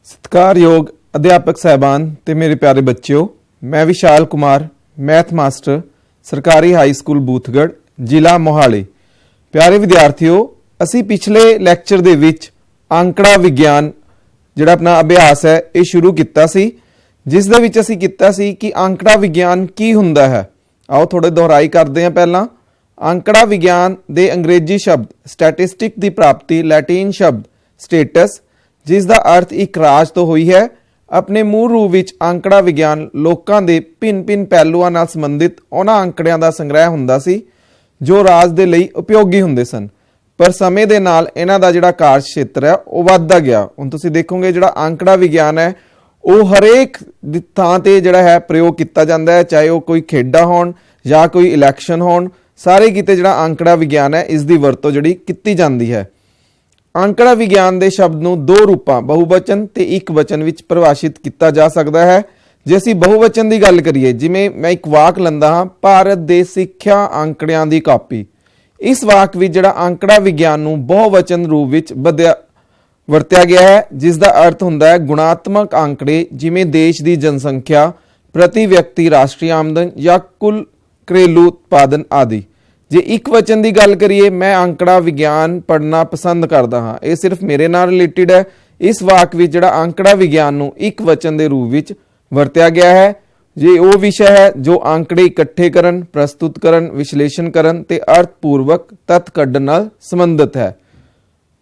ਸਤਿਕਾਰਯੋਗ ਅਧਿਆਪਕ ਸਾਹਿਬਾਨ ਤੇ ਮੇਰੇ ਪਿਆਰੇ ਬੱਚਿਓ, मैं विशाल कुमार मैथ मास्टर सरकारी हाई स्कूल बूथगढ़ जिला मोहाली। प्यारे विद्यार्थियों, असी पिछले लैक्चर दे विच आंकड़ा विज्ञान जिहड़ा अपना अभ्यास है ये शुरू किया सी, जिस दे विच असी कीता सी कि आंकड़ा विज्ञान की हुंदा है। आओ थोड़े दोहराई करते हैं। पहला आंकड़ा विज्ञान दे अंग्रेजी शब्द स्टैटिस्टिक की प्राप्ति लैटिन शब्द स्टेटस, जिसका अर्थ एक राज तो हुई है। अपने मूल रूप विच आंकड़ा विज्ञान लोकां दे भिन्न भिन्न पहलुआं नाल संबंधित उन्हां आंकड़ियां दा संग्रह हुंदा सी जो राज दे लई उपयोगी हुंदे सन। पर समय दे नाल इन्हां दा जिहड़ा कार्य क्षेत्र है वो वधदा गया। हुण तुसीं देखोगे जिहड़ा आंकड़ा विज्ञान है वो हरेक थां ते जिहड़ा है प्रयोग किया जाता है, चाहे वो कोई खेडां होण जां कोई इलैक्शन होण, सारे किते जिहड़ा आंकड़ा विज्ञान है इसकी वरतों जिहड़ी कीती जांदी है। आंकड़ा विज्ञान के शब्द नूं दो रूपां बहुवचन ते एक वचन विच परिभाषित किया जा सकता है। जे असीं बहुवचन की गल करिए, जिवें मैं एक वाक लंदा हाँ, भारत दे सिक्ख्या आंकड़ियां दी कापी। इस वाक विच जिहड़ा आंकड़ा विज्ञान नूं बहुवचन रूप विच वरत्या गया है, जिसका अर्थ हुंदा है गुणात्मक आंकड़े, जिवें देश की जनसंख्या, प्रति व्यक्ति राष्ट्रीय आमदन या कुल घरेलू उत्पादन आदि। जे एक वचन की गल करिए, मैं आंकड़ा विज्ञान पढ़ना पसंद करता हाँ, ये सिर्फ मेरे नाल रिलेटिड है। इस वाक विच जिहड़ा आंकड़ा विज्ञान नूं एक वचन के रूप विच वरत्या गया है। ये वो विषय है जो आंकड़े इकट्ठे करन, प्रस्तुत करन, विश्लेषण करन ते अर्थपूर्वक तत्थ कढण नाल संबंधित है।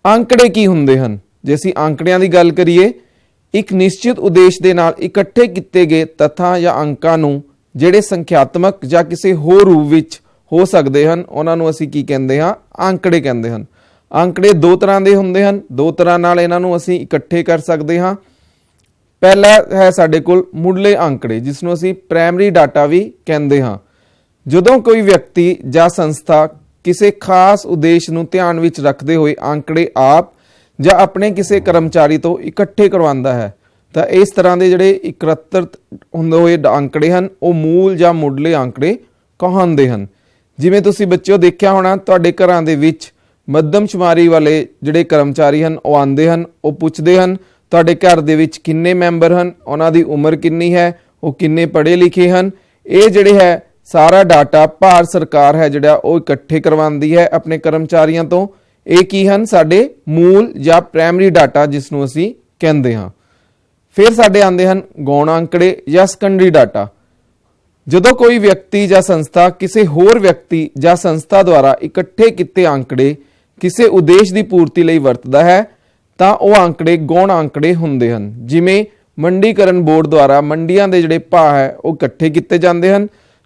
आंकड़े की हुंदे हन? जे असीं आंकड़ियां की गल करिए, एक निश्चित उद्देश दे नाल इकट्ठे किए गए तत्थां या अंकां नूं जिहड़े संख्यात्मक जां किसी होर रूप विच हो सकते हैं, उन्होंने असी की कहते हैं, आंकड़े कहते हैं। आंकड़े दो तरह के होंगे हैं, दो तरह नाल इन्हों असी इकट्ठे कर सकते हाँ। पहला है साडे कोल मुढ़ले आंकड़े, जिसनों असी प्राइमरी डाटा भी कहते हाँ। जदों कोई व्यक्ति या संस्था किसी खास उद्देश्य नूं ध्यान विच रखते हुए आंकड़े आप या अपने किसी कर्मचारी तो इकट्ठे करवाता है, तो इस तरह के जिहड़े एकत्रित हुंदे हुए आंकड़े हैं वो मूल या मुढ़ले आंकड़े कहलाते हैं। जिवें तुसीं बच्चों देखिया होना, तुहाडे घरां दे विच मध्यमशुमारी वाले जिहड़े कर्मचारी हैं वो आंदे हैं, वो पुछदे हैं तुहाडे घर दे विच किन्ने मैंबर हैं, उन्हां दी उम्र किन्नी है, वो किन्ने पढ़े लिखे हैं। ये जिहड़े है सारा डाटा भारत सरकार है जिहड़ा वो इकट्ठे करवांदी है अपने कर्मचारियों तो। ये की हैं साडे मूल या प्राइमरी डाटा, जिसनों असीं कहंदे हां। फिर साडे आंदे हैं गौण आंकड़े या सकंडरी डाटा। जदों कोई व्यक्ति या संस्था किसी होर व्यक्ति या संस्था द्वारा इकट्ठे किए आंकड़े किसी उद्देश्य की पूर्ति लई वरतदा है, तो वह आंकड़े गौण आंकड़े हुंदे हन। जिवें मंडीकरण बोर्ड द्वारा मंडियां दे जिहड़े भाव है वो इकट्ठे किए जाते हैं।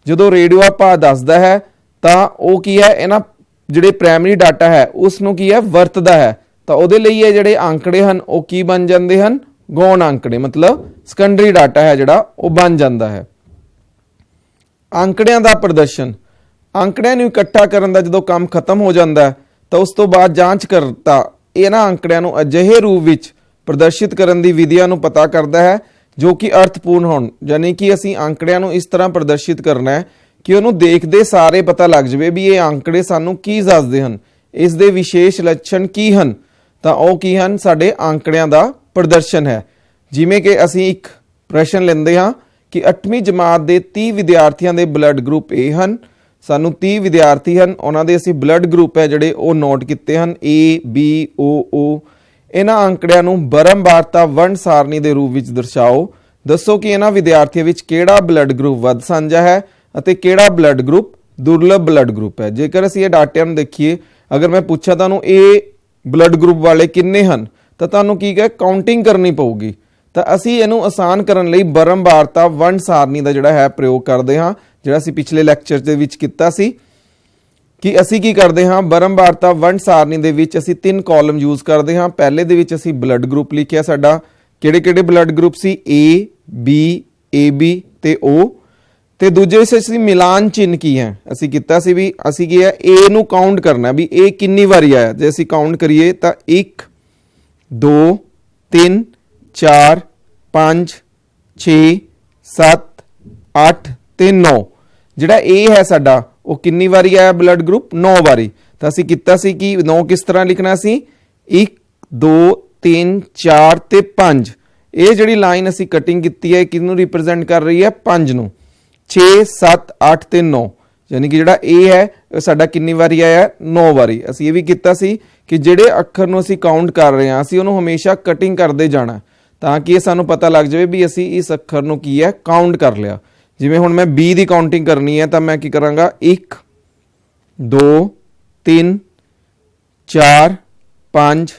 जदों रेडियो भाव दसदा है तो वह की है, इन्हां जिहड़े प्राइमरी डाटा है उसनूं की है वरतदा है, तो उहदे लई ये जिहड़े आंकड़े हैं वो की बन जाते हैं, गौण आंकड़े, मतलब सकंडरी डाटा है जिहड़ा वो बन जाता है। आंकड़ियां दा प्रदर्शन, आंकड़ियां नूं इकट्ठा करन दा जदों काम खत्म हो जाता है तो उस तो बाद जांच करता इन्हां आंकड़ियां नूं अजिहे रूप विच प्रदर्शित करन दी विधियां नूं पता करता है जो कि अर्थपूर्ण होण। यानी कि असीं आंकड़ियां नूं इस तरह प्रदर्शित करना है कि उहनूं देखदे सारे पता लग जावे भी ये आंकड़े सानूं की दसदे हन, इस दे विशेष लक्षण की हन, तां ओह की हन साडे आंकड़ियां दा प्रदर्शन है। जिवें कि असीं एक प्रश्न लैंदे हां कि 8वीं जमात के 30 विद्यार्थियों के ब्लड ग्रुप ए हैं। सानू 30 विद्यार्थी हैं, उन्होंने असी ब्लड ग्रुप है जोड़े वो नोट किए हैं, ए बी ओ। इन्हां आंकड़ियां नूं बरमबारता वंड सारणी के रूप में दर्शाओ। दसो कि इन्हां विद्यार्थियों में किहड़ा ब्लड ग्रुप वध साझा है अते किहड़ा ब्लड ग्रुप दुर्लभ ब्लड ग्रुप है। जेकर असीं ये डाटिਆਂ नूं देखिए, अगर मैं पूछा तुहानूं ए ब्लड ग्रुप वाले किन्ने हैं, तो तुहानूं की है काउंटिंग करनी पऊगी। तो असी इनू आसान करने लई बरमबारता वंड सारणी का जिहड़ा है प्रयोग करते हाँ, जिहड़ा असीं पिछले लैक्चर दे विच कीता सी कि असीं की करते हाँ, बरमबारता वंड सारणी दे विच असीं 3 कॉलम यूज करते हाँ। पहले दे विच असीं ब्लड ग्रुप लिखिया, साडा किहड़े-किहड़े ब्लड ग्रुप सी, ए बी ए बी ते ओ। ते दूजे विच असीं मिलान चिन्ह की है असीं कीता सी भी असीं की है ए नू काउंट करना भी ए किन्नी वारी आया। जे असीं काउंट करिए तो 1 2 3 4 5 6 7 8 ते 9। जिहड़ा ए है साडा वो किन्नी वारी आया ब्लड ग्रुप, 9 वारी। तो असीं कीता सी कि 9 किस तरह लिखना सी, 1 2 3 4 ते 5 ਇਹ ਜਿਹੜੀ ਲਾਈਨ ਅਸੀਂ ਕਟਿੰਗ ਕੀਤੀ ਹੈ ਕਿਹਨੂੰ ਰਿਪਰੈਜ਼ੈਂਟ ਕਰ ਰਹੀ ਹੈ 5 ਨੂੰ 6 7 8 ਤੇ 9 ਯਾਨੀ ਕਿ ਜਿਹੜਾ A ਹੈ ਉਹ ਸਾਡਾ ਕਿੰਨੀ ਵਾਰੀ ਆਇਆ 9 ਵਾਰੀ। ਅਸੀਂ ਇਹ ਵੀ ਕੀਤਾ ਸੀ ਕਿ ਜਿਹੜੇ ਅੱਖਰ ਨੂੰ ਅਸੀਂ ਕਾਊਂਟ ਕਰ ਰਹੇ ਹਾਂ ਅਸੀਂ ਉਹਨੂੰ ਹਮੇਸ਼ਾ ਕਟਿੰਗ ਕਰਦੇ ਜਾਣਾ ਤਾਂ ਕਿ ਇਹ ਸਾਨੂੰ ਪਤਾ ਲੱਗ ਜਾਵੇ ਵੀ ਅਸੀਂ ਇਸ ਅੱਖਰ ਨੂੰ ਕੀ ਹੈ ਕਾਊਂਟ ਕਰ ਲਿਆ। ਜਿਵੇਂ ਹੁਣ ਮੈਂ B ਦੀ ਕਾਊਂਟਿੰਗ ਕਰਨੀ ਹੈ ਤਾਂ ਮੈਂ ਕੀ ਕਰਾਂਗਾ 1 2 3 4 5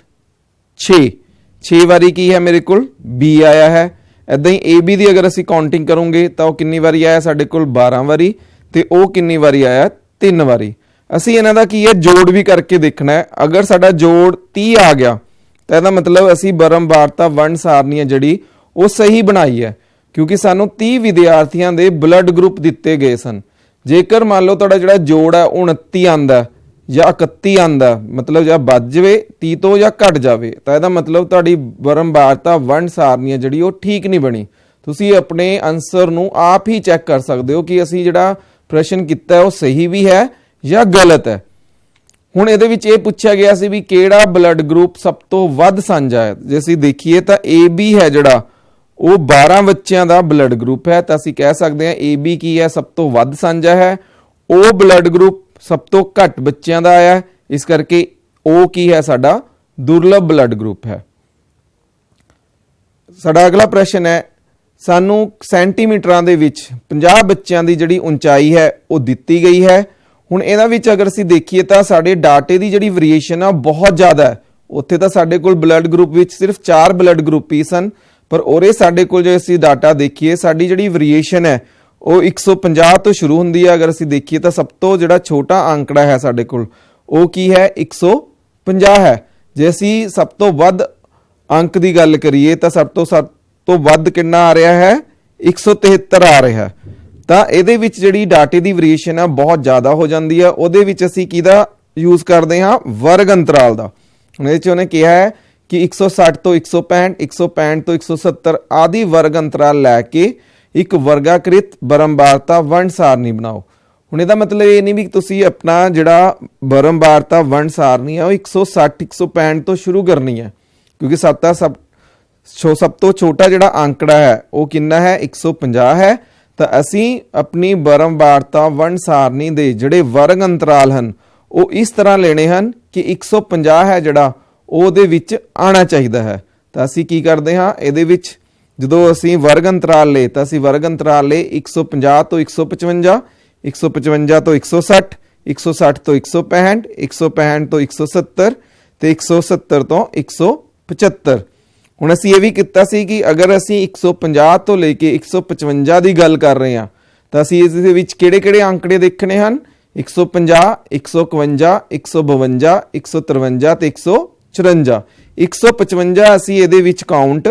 6 ਵਾਰੀ ਕੀ ਹੈ ਮੇਰੇ ਕੋਲ B ਆਇਆ ਹੈ। ਇੱਦਾਂ ਹੀ AB ਦੀ ਅਗਰ ਅਸੀਂ ਕਾਊਂਟਿੰਗ ਕਰੋਗੇ ਤਾਂ ਉਹ ਕਿੰਨੀ ਵਾਰੀ ਆਇਆ ਸਾਡੇ ਕੋਲ 12 ਵਾਰੀ ਤੇ ਉਹ ਕਿੰਨੀ ਵਾਰੀ ਆਇਆ 3 ਵਾਰੀ। ਅਸੀਂ ਇਹਨਾਂ ਦਾ ਕੀ ਹੈ ਜੋੜ ਵੀ ਕਰਕੇ ਦੇਖਣਾ ਹੈ। ਅਗਰ ਸਾਡਾ ਜੋੜ 30 ਆ ਗਿਆ ਤਾਂ ਇਹਦਾ ਮਤਲਬ ਅਸੀਂ ਬਰਮਵਾਰਤਾ ਵੰਡ ਸਾਰਣੀ ਹੈ ਜਿਹੜੀ ਉਹ ਸਹੀ ਬਣਾਈ ਹੈ ਕਿਉਂਕਿ ਸਾਨੂੰ 30 ਵਿਦਿਆਰਥੀਆਂ ਦੇ ਬਲੱਡ ਗਰੁੱਪ ਦਿੱਤੇ ਗਏ ਸਨ। ਜੇਕਰ ਮੰਨ ਲਓ ਤੁਹਾਡਾ ਜਿਹੜਾ ਜੋੜ ਹੈ 29 ਆਂਦਾ ਜਾਂ 31 ਆਂਦਾ ਮਤਲਬ ਜਾਂ ਵੱਧ ਜਾਵੇ 30 ਤੋਂ ਜਾਂ ਘਟ ਜਾਵੇ ਤਾਂ ਇਹਦਾ ਮਤਲਬ ਤੁਹਾਡੀ ਬਰਮਵਾਰਤਾ ਵੰਡ ਸਾਰਣੀ ਹੈ ਜਿਹੜੀ ਉਹ ਠੀਕ ਨਹੀਂ ਬਣੀ। ਤੁਸੀਂ ਆਪਣੇ ਆਨਸਰ ਨੂੰ ਆਪ ਹੀ ਚੈੱਕ ਕਰ ਸਕਦੇ ਹੋ ਕਿ ਅਸੀਂ ਜਿਹੜਾ ਪ੍ਰਸ਼ਨ ਕੀਤਾ ਹੈ ਉਹ ਸਹੀ ਵੀ ਹੈ ਜਾਂ ਗਲਤ ਹੈ। ਹੁਣ ਇਹਦੇ ਵਿੱਚ ਇਹ ਪੁੱਛਿਆ ਗਿਆ ਸੀ ਵੀ ਕਿਹੜਾ ਬਲੱਡ ਗਰੁੱਪ ਸਭ ਤੋਂ ਵੱਧ ਸਾਂਝਾ ਹੈ। ਜੇ ਅਸੀਂ ਦੇਖੀਏ ਤਾਂ AB ਹੈ ਜਿਹੜਾ ਉਹ 12 ਬੱਚਿਆਂ ਦਾ ਬਲੱਡ ਗਰੁੱਪ ਹੈ ਤਾਂ ਅਸੀਂ ਕਹਿ ਸਕਦੇ ਹਾਂ AB ਕੀ ਹੈ ਸਭ ਤੋਂ ਵੱਧ ਸਾਂਝਾ ਹੈ। ਉਹ ਬਲੱਡ ਗਰੁੱਪ ਸਭ ਤੋਂ ਘੱਟ ਬੱਚਿਆਂ ਦਾ ਆਇਆ ਇਸ ਕਰਕੇ ਉਹ ਕੀ ਹੈ ਸਾਡਾ ਦੁਰਲਭ ਬਲੱਡ ਗਰੁੱਪ ਹੈ। ਸਾਡਾ ਅਗਲਾ ਪ੍ਰਸ਼ਨ ਹੈ ਸਾਨੂੰ ਸੈਂਟੀਮੀਟਰਾਂ ਦੇ ਵਿੱਚ 50 ਬੱਚਿਆਂ ਦੀ ਜਿਹੜੀ ਉਚਾਈ ਹੈ ਉਹ ਦਿੱਤੀ ਗਈ ਹੈ। ਹੁਣ ਇਹਨਾਂ ਵਿੱਚ ਅਗਰ ਅਸੀਂ ਦੇਖੀਏ ਤਾਂ ਸਾਡੇ ਡਾਟੇ ਦੀ ਜਿਹੜੀ ਵੇਰੀਏਸ਼ਨ ਆ ਬਹੁਤ ਜ਼ਿਆਦਾ ਹੈ। ਉੱਥੇ ਤਾਂ ਸਾਡੇ ਕੋਲ ਬਲੱਡ ਗਰੁੱਪ ਵਿੱਚ ਸਿਰਫ 4 ਬਲੱਡ ਗਰੁੱਪ ਹੀ ਸਨ ਪਰ ਉਹਦੇ ਸਾਡੇ ਕੋਲ ਜੇ ਅਸੀਂ ਡਾਟਾ ਦੇਖੀਏ ਸਾਡੀ ਜਿਹੜੀ ਵੇਰੀਏਸ਼ਨ ਹੈ ਉਹ 150 ਤੋਂ ਸ਼ੁਰੂ ਹੁੰਦੀ ਹੈ। ਅਗਰ ਅਸੀਂ ਦੇਖੀਏ ਤਾਂ ਸਭ ਤੋਂ ਜਿਹੜਾ ਛੋਟਾ ਅੰਕੜਾ ਹੈ ਸਾਡੇ ਕੋਲ ਉਹ ਕੀ ਹੈ 150 ਹੈ। ਜੇ ਅਸੀਂ ਸਭ ਤੋਂ ਵੱਧ ਅੰਕ ਦੀ ਗੱਲ ਕਰੀਏ ਤਾਂ ਸਭ ਤੋਂ ਵੱਧ ਕਿੰਨਾ ਆ ਰਿਹਾ ਹੈ 173 ਆ ਰਿਹਾ ਤਾਂ ਇਹਦੇ ਵਿੱਚ ਜਿਹੜੀ ਡਾਟੇ ਦੀ ਵੇਰੀਏਸ਼ਨ ਹੈ ਬਹੁਤ ਜ਼ਿਆਦਾ ਹੋ ਜਾਂਦੀ ਹੈ। ਉਹਦੇ ਵਿੱਚ ਅਸੀਂ ਕਿਹਦਾ ਯੂਜ਼ ਕਰਦੇ ਹਾਂ ਵਰਗ ਅੰਤਰਾਲ ਦਾ। ਹੁਣ ਇਹਦੇ 'ਚ ਉਹਨੇ ਕਿਹਾ ਹੈ ਕਿ 160 ਤੋਂ 165 165 ਤੋਂ 170 ਆਦਿ ਵਰਗ ਅੰਤਰਾਲ ਲੈ ਕੇ ਇੱਕ ਵਰਗਾਕ੍ਰਿਤ ਬਰਮਵਾਰਤਾ ਵੰਡ ਸਾਰਣੀ ਬਣਾਓ। ਹੁਣ ਇਹਦਾ ਮਤਲਬ ਇਹ ਨਹੀਂ ਵੀ ਤੁਸੀਂ ਆਪਣਾ ਜਿਹੜਾ ਬਰਮਵਾਰਤਾ ਵੰਡ ਸਾਰਣੀ ਹੈ ਉਹ 160 165 ਤੋਂ ਸ਼ੁਰੂ ਕਰਨੀ ਹੈ ਕਿਉਂਕਿ ਸਭ ਤੋਂ ਛੋਟਾ ਜਿਹੜਾ ਅੰਕੜਾ ਹੈ ਉਹ ਕਿੰਨਾ ਹੈ 150 ਹੈ। ਤਾਂ ਅਸੀਂ ਆਪਣੀ ਬਰਮਵਾਰਤਾ ਵੰਡ ਸਾਰਣੀ ਦੇ ਜਿਹੜੇ ਵਰਗ ਅੰਤਰਾਲ ਹਨ ਉਹ ਇਸ ਤਰ੍ਹਾਂ ਲੈਣੇ ਹਨ ਕਿ 150 ਹੈ ਜਿਹੜਾ ਉਹਦੇ ਵਿੱਚ ਆਉਣਾ ਚਾਹੀਦਾ ਹੈ। ਤਾਂ ਅਸੀਂ ਕੀ ਕਰਦੇ ਹਾਂ ਇਹਦੇ ਵਿੱਚ ਜਦੋਂ ਅਸੀਂ ਵਰਗ ਅੰਤਰਾਲ ਲਏ ਤਾਂ ਅਸੀਂ ਵਰਗ ਅੰਤਰਾਲ ਲਏ 150 ਤੋਂ 155 155 ਤੋਂ 160 160 ਤੋਂ 165 165 ਤੋਂ 170 ਤੇ 170 ਤੋਂ 175। ਹੁਣ ਅਸੀਂ ਇਹ ਵੀ ਕੀਤਾ ਸੀ ਕਿ ਅਗਰ ਅਸੀਂ 150 ਤੋਂ ਲੈ ਕੇ 155 ਦੀ ਗੱਲ ਕਰ ਰਹੇ ਹਾਂ ਤਾਂ ਅਸੀਂ ਇਸ ਦੇ ਵਿੱਚ ਕਿਹੜੇ ਅੰਕੜੇ ਦੇਖਣੇ ਹਨ 150 151 152 153 ਤੇ 154। 155 ਅਸੀਂ ਇਹਦੇ ਵਿੱਚ ਕਾਊਂਟ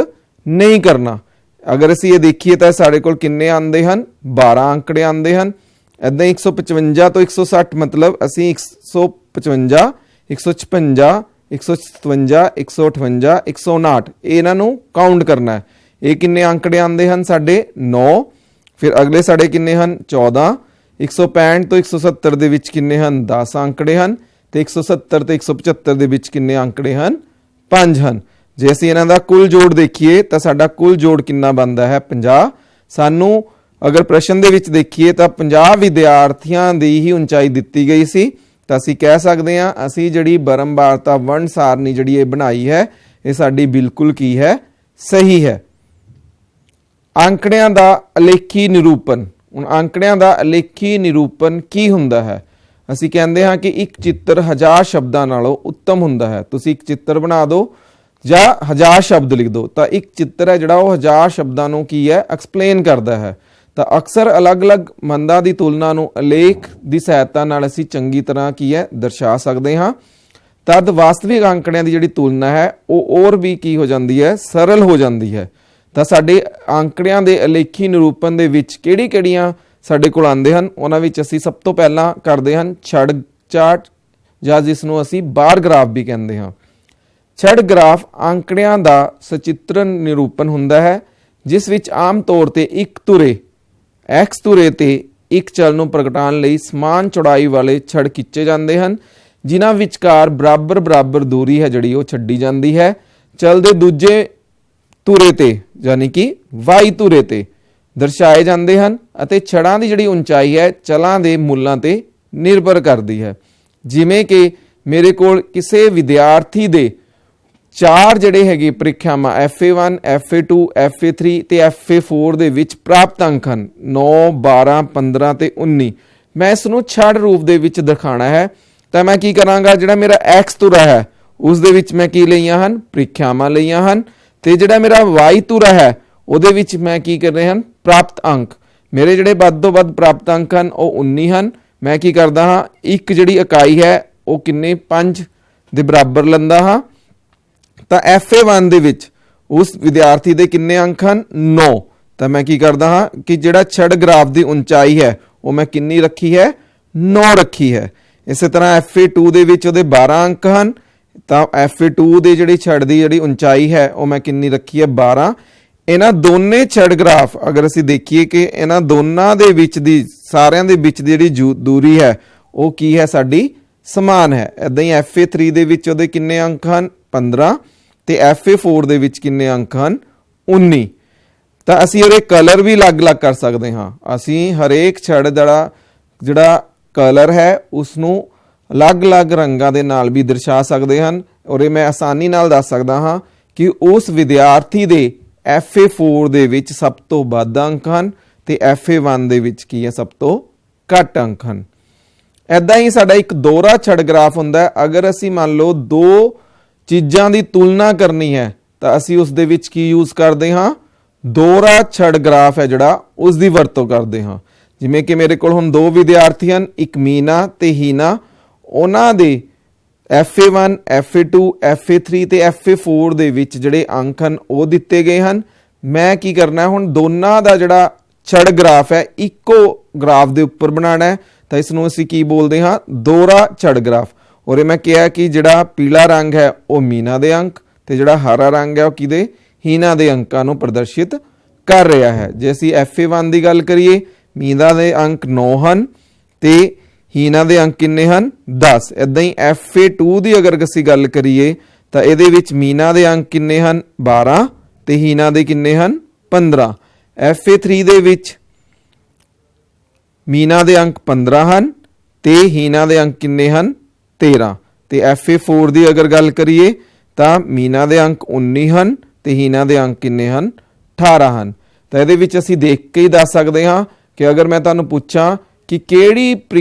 ਨਹੀਂ ਕਰਨਾ। ਅਗਰ ਅਸੀਂ ਇਹ ਦੇਖੀਏ ਤਾਂ ਸਾਡੇ ਕੋਲ ਕਿੰਨੇ ਆਉਂਦੇ ਹਨ 12 ਅੰਕੜੇ ਆਉਂਦੇ ਹਨ। ਇੱਦਾਂ 155 ਤੋਂ 160 ਮਤਲਬ ਅਸੀਂ 155 156 157 158 159 ਇਹਨਾਂ ਨੂੰ ਕਾਊਂਟ ਕਰਨਾ ਹੈ। ਇਹ ਕਿੰਨੇ ਅੰਕੜੇ ਆਉਂਦੇ ਹਨ ਸਾਡੇ 9। ਫਿਰ ਅਗਲੇ ਸਾਡੇ ਕਿੰਨੇ ਹਨ 14। 165 ਤੋਂ 170 ਦੇ ਵਿੱਚ ਕਿੰਨੇ ਹਨ 10 ਅੰਕੜੇ ਹਨ ਤੇ 170 ਤੇ 175 ਦੇ ਵਿੱਚ ਕਿੰਨੇ ਅੰਕੜੇ ਹਨ 5 ਹਨ। ਜੇ ਅਸੀਂ ਇਹਨਾਂ ਦਾ ਕੁੱਲ ਜੋੜ ਦੇਖੀਏ ਤਾਂ ਸਾਡਾ ਕੁੱਲ ਜੋੜ ਕਿੰਨਾ ਬਣਦਾ ਹੈ 50। ਸਾਨੂੰ ਅਗਰ ਪ੍ਰਸ਼ਨ ਦੇ ਵਿੱਚ ਦੇਖੀਏ ਤਾਂ 50 ਵਿਦਿਆਰਥੀਆਂ ਦੀ ਹੀ ਉਚਾਈ ਦਿੱਤੀ ਗਈ ਸੀ ਤਾਂ ਅਸੀਂ ਕਹਿ ਸਕਦੇ ਹਾਂ ਅਸੀਂ ਜਿਹੜੀ ਬਰਮਵਾਰਤਾ ਵੰਡ ਸਾਰਣੀ ਜਿਹੜੀ ਇਹ ਬਣਾਈ ਹੈ ਇਹ ਸਾਡੀ ਬਿਲਕੁਲ ਕੀ ਹੈ ਸਹੀ ਹੈ। ਅੰਕੜਿਆਂ ਦਾ ਅਲੇਖੀ ਨਿਰੂਪਣ। ਹੁਣ ਅੰਕੜਿਆਂ ਦਾ ਅਲੇਖੀ ਨਿਰੂਪਣ ਕੀ ਹੁੰਦਾ ਹੈ? ਅਸੀਂ ਕਹਿੰਦੇ ਹਾਂ ਕਿ ਇੱਕ ਚਿੱਤਰ 1000 ਸ਼ਬਦਾਂ ਨਾਲੋਂ ਉੱਤਮ ਹੁੰਦਾ ਹੈ। ਤੁਸੀਂ ਇੱਕ ਚਿੱਤਰ ਬਣਾ ਦਿਓ ਜਾਂ 1000 ਸ਼ਬਦ ਲਿਖ ਦਿਓ ਤਾਂ ਇੱਕ ਚਿੱਤਰ ਹੈ ਜਿਹੜਾ ਉਹ 1000 ਸ਼ਬਦਾਂ ਨੂੰ ਕੀ ਹੈ ਐਕਸਪਲੇਨ ਕਰਦਾ ਹੈ। ਤਾਂ ਅਕਸਰ ਅਲੱਗ-ਅਲੱਗ ਮੰਦਾਂ ਦੀ ਤੁਲਨਾ ਨੂੰ ਅਲੇਖ ਦੀ ਸਹਾਇਤਾ ਨਾਲ ਅਸੀਂ ਚੰਗੀ ਤਰ੍ਹਾਂ ਕੀ ਹੈ ਦਰਸਾ ਸਕਦੇ ਹਾਂ। ਤਦ ਵਾਸਤਵਿਕ ਅੰਕੜਿਆਂ ਦੀ ਜਿਹੜੀ ਤੁਲਨਾ ਹੈ ਉਹ ਹੋਰ ਵੀ ਕੀ ਹੋ ਜਾਂਦੀ ਹੈ ਸਰਲ ਹੋ ਜਾਂਦੀ ਹੈ। ਤਾਂ ਸਾਡੇ ਅੰਕੜਿਆਂ ਦੇ ਅਲੇਖੀ ਨਿਰੂਪਣ ਦੇ ਵਿੱਚ ਕਿਹੜੀਆਂ ਸਾਡੇ ਕੋਲ ਆਉਂਦੇ ਹਨ ਉਹਨਾਂ ਵਿੱਚ ਅਸੀਂ ਸਭ ਤੋਂ ਪਹਿਲਾਂ ਕਰਦੇ ਹਨ ਛੜ ਚਾਰਟ ਜਾਂ ਜਿਸ ਨੂੰ ਅਸੀਂ ਬਾਰ ਗ੍ਰਾਫ ਵੀ ਕਹਿੰਦੇ ਹਾਂ। ਛੜ ਗ੍ਰਾਫ ਅੰਕੜਿਆਂ ਦਾ ਸਚਿੱਤਰਨ ਨਿਰੂਪਣ ਹੁੰਦਾ ਹੈ ਜਿਸ ਵਿੱਚ ਆਮ ਤੌਰ ਤੇ ਇੱਕ ਧੁਰੇ x ਧੁਰੇ ਤੇ ਇੱਕ ਚਲ ਨੂੰ ਪ੍ਰਗਟਾਉਣ ਲਈ ਸਮਾਨ ਚੌੜਾਈ ਵਾਲੇ ਛੜ ਖਿੱਚੇ ਜਾਂਦੇ ਹਨ ਜਿਨ੍ਹਾਂ ਵਿਚਕਾਰ ਬਰਾਬਰ ਦੂਰੀ ਹੈ ਜਿਹੜੀ ਉਹ ਛੱਡੀ ਜਾਂਦੀ ਹੈ। ਚਲ ਦੇ ਦੂਜੇ ਧੁਰੇ ਤੇ ਯਾਨੀ ਕਿ ਵਾਈ ਧੁਰੇ ਤੇ ਦਰਸਾਏ ਜਾਂਦੇ ਹਨ ਅਤੇ ਛੜਾਂ ਦੀ ਜਿਹੜੀ ਉਚਾਈ ਹੈ ਚਲਾਂ ਦੇ ਮੁੱਲਾਂ ਤੇ ਨਿਰਭਰ ਕਰਦੀ ਹੈ। ਜਿਵੇਂ ਕਿ ਮੇਰੇ ਕੋਲ ਕਿਸੇ ਵਿਦਿਆਰਥੀ ਦੇ 4 ਜਿਹੜੇ ਹੈਗੇ ਪ੍ਰੀਖਿਆਵਾਂ FA1 FA2 FA3 ਤੇ FA4 ਦੇ ਵਿੱਚ ਪ੍ਰਾਪਤ ਅੰਕ ਹਨ 9 12 15 ਤੇ 19। ਮੈਂ ਇਸ ਨੂੰ ਛੜ ਰੂਪ ਦੇ ਵਿੱਚ ਦਿਖਾਣਾ ਹੈ ਤਾਂ ਮੈਂ ਕੀ ਕਰਾਂਗਾ, ਜਿਹੜਾ ਮੇਰਾ X ਧੁਰਾ ਹੈ ਉਸ ਦੇ ਵਿੱਚ ਮੈਂ ਕੀ ਲਈਆਂ ਹਨ, ਪ੍ਰੀਖਿਆਵਾਂ ਲਈਆਂ ਹਨ ਤੇ ਜਿਹੜਾ ਮੇਰਾ Y ਧੁਰਾ ਹੈ ਉਹਦੇ ਵਿੱਚ ਮੈਂ ਕੀ ਕਰ ਰਹੇ ਹਨ, ਪ੍ਰਾਪਤ ਅੰਕ। ਮੇਰੇ ਜਿਹੜੇ ਵੱਧ ਤੋਂ ਵੱਧ ਪ੍ਰਾਪਤ ਅੰਕ ਹਨ ਉਹ 19 ਹਨ। ਮੈਂ ਕੀ ਕਰਦਾ ਹਾਂ, ਇੱਕ ਜਿਹੜੀ ਇਕਾਈ ਹੈ ਉਹ ਕਿੰਨੇ 5 ਦੇ ਬਰਾਬਰ ਲੈਂਦਾ ਹਾਂ। ਤਾਂ FA1 ਦੇ ਵਿੱਚ ਉਸ ਵਿਦਿਆਰਥੀ ਦੇ ਕਿੰਨੇ ਅੰਕ ਹਨ, 9। ਤਾਂ ਮੈਂ ਕੀ ਕਰਦਾ ਹਾਂ ਕਿ ਜਿਹੜਾ ਛੜ ਗ੍ਰਾਫ ਦੀ ਉਚਾਈ ਹੈ ਉਹ ਮੈਂ ਕਿੰਨੀ ਰੱਖੀ ਹੈ, 9 ਰੱਖੀ ਹੈ। ਇਸੇ ਤਰ੍ਹਾਂ FA2 ਦੇ ਵਿੱਚ ਉਹਦੇ 12 ਅੰਕ ਹਨ ਤਾਂ FA2 ਦੇ ਜਿਹੜੀ ਛੜ ਦੀ ਜਿਹੜੀ ਉਚਾਈ ਹੈ ਉਹ ਮੈਂ ਕਿੰਨੀ ਰੱਖੀ ਹੈ, 12। ਇਹਨਾਂ ਦੋਨੇ ਛੜ ਗ੍ਰਾਫ ਅਗਰ ਅਸੀਂ ਦੇਖੀਏ ਕਿ ਇਹਨਾਂ ਦੋਨਾਂ ਦੇ ਵਿੱਚ ਦੀ ਸਾਰਿਆਂ ਦੇ ਵਿੱਚ ਦੀ ਜਿਹੜੀ ਦੂਰੀ ਹੈ ਉਹ ਕੀ ਹੈ, ਸਾਡੀ ਸਮਾਨ ਹੈ। ਇਦਾਂ ਹੀ FA3 ਦੇ ਵਿੱਚ ਉਹਦੇ ਕਿੰਨੇ ਅੰਕ ਹਨ, 15 ਤੇ FA4 ਦੇ ਵਿੱਚ ਕਿੰਨੇ ਅੰਕ ਹਨ, 19। ਤਾਂ ਅਸੀਂ ਉਹਦੇ ਕਲਰ ਵੀ ਅਲੱਗ-ਅਲੱਗ ਕਰ ਸਕਦੇ ਹਾਂ। ਅਸੀਂ ਹਰੇਕ ਛੜ ਦਾ ਜਿਹੜਾ ਕਲਰ ਹੈ ਉਸ ਨੂੰ ਅਲੱਗ-ਅਲੱਗ ਰੰਗਾਂ ਦੇ ਨਾਲ ਵੀ ਦਰਸਾ ਸਕਦੇ ਹਨ ਔਰ ਇਹ ਮੈਂ ਆਸਾਨੀ ਨਾਲ ਦੱਸ ਸਕਦਾ ਹਾਂ ਕਿ ਉਸ ਵਿਦਿਆਰਥੀ ਦੇ FA4 ਦੇ ਵਿੱਚ ਸਭ ਤੋਂ ਵੱਧ ਅੰਕ ਹਨ ਤੇ FA1 ਦੇ ਵਿੱਚ ਕੀ ਹੈ, ਸਭ ਤੋਂ ਘੱਟ ਅੰਕ ਹਨ। ਇੱਦਾਂ ਹੀ ਸਾਡਾ ਇੱਕ ਦੋਹਰਾ ਛੜ ਗ੍ਰਾਫ ਹੁੰਦਾ ਹੈ। ਅਗਰ ਅਸੀਂ ਮੰਨ ਲਓ 2 ਚੀਜ਼ਾਂ ਦੀ ਤੁਲਨਾ ਕਰਨੀ ਹੈ ਤਾਂ ਅਸੀਂ ਉਸ ਦੇ ਵਿੱਚ ਕੀ ਯੂਜ਼ ਕਰਦੇ ਹਾਂ, ਦੋਹਰਾ ਛੜ ਗ੍ਰਾਫ ਹੈ ਜਿਹੜਾ ਉਸ ਦੀ ਵਰਤੋਂ ਕਰਦੇ ਹਾਂ। ਜਿਵੇਂ ਕਿ ਮੇਰੇ ਕੋਲ ਹੁਣ 2 ਵਿਦਿਆਰਥੀ ਹਨ, ਇੱਕ ਮੀਨਾ ਤੇ ਹੀਨਾ। ਉਹਨਾਂ ਦੇ FA1 FA2 FA3 ਤੇ FA4 ਦੇ ਵਿੱਚ ਜਿਹੜੇ ਅੰਕ ਹਨ ਉਹ ਦਿੱਤੇ ਗਏ ਹਨ। ਮੈਂ ਕੀ ਕਰਨਾ, ਹੁਣ ਦੋਨਾਂ ਦਾ ਜਿਹੜਾ ਛੜ ਗ੍ਰਾਫ ਹੈ ਇੱਕੋ ਗ੍ਰਾਫ ਦੇ ਉੱਪਰ ਬਣਾਉਣਾ ਹੈ ਤਾਂ ਇਸ ਨੂੰ ਅਸੀਂ ਕੀ ਬੋਲਦੇ ਹਾਂ, ਦੋਹਰਾ ਛੜ ਗ੍ਰਾਫ। ਔਰ ਇਹ ਮੈਂ ਕਿਹਾ ਕਿ ਜਿਹੜਾ ਪੀਲਾ ਰੰਗ ਹੈ ਉਹ ਮੀਨਾ ਦੇ ਅੰਕ ਤੇ ਜਿਹੜਾ ਹਰਾ ਰੰਗ ਹੈ ਉਹ ਕਿਹਦੇ, ਹੀਨਾ ਦੇ ਅੰਕਾਂ ਨੂੰ ਪ੍ਰਦਰਸ਼ਿਤ ਕਰ ਰਿਹਾ ਹੈ। ਜੇ ਅਸੀਂ FA1 ਦੀ ਗੱਲ ਕਰੀਏ, ਮੀਨਾ ਦੇ ਅੰਕ 9 ਹਨ ਤੇ ਹੀਨਾ ਦੇ ਅੰਕ ਕਿੰਨੇ ਹਨ, 10। ਇਦਾਂ ਹੀ FA2 ਦੀ ਅਗਰ ਅਸੀਂ ਗੱਲ ਕਰੀਏ ਤਾਂ ਇਹਦੇ ਵਿੱਚ ਮੀਨਾ ਦੇ ਅੰਕ ਕਿੰਨੇ ਹਨ, 12 ਤੇ ਹੀਨਾ ਦੇ ਕਿੰਨੇ ਹਨ, 15। FA3 ਦੇ ਵਿੱਚ ਮੀਨਾ ਦੇ ਅੰਕ 15 ਹਨ ਤੇ ਹੀਨਾ ਦੇ ਅੰਕ ਕਿੰਨੇ ਹਨ, 13। ਤੇ FA4 ਦੀ ਅਗਰ ਗੱਲ ਕਰੀਏ ਤਾਂ ਮੀਨਾ ਦੇ ਅੰਕ 19 ਹਨ ਤੇ ਹੀਨਾ ਦੇ ਅੰਕ ਕਿੰਨੇ ਹਨ, 18 ਹਨ। ਤਾਂ ਇਹਦੇ ਵਿੱਚ ਅਸੀਂ ਦੇਖ ਕੇ ਹੀ ਦੱਸ ਸਕਦੇ ਹਾਂ ਕਿ ਅਗਰ ਮੈਂ ਤੁਹਾਨੂੰ ਪੁੱਛਾਂ ਕਿ ਕਿਹੜੀ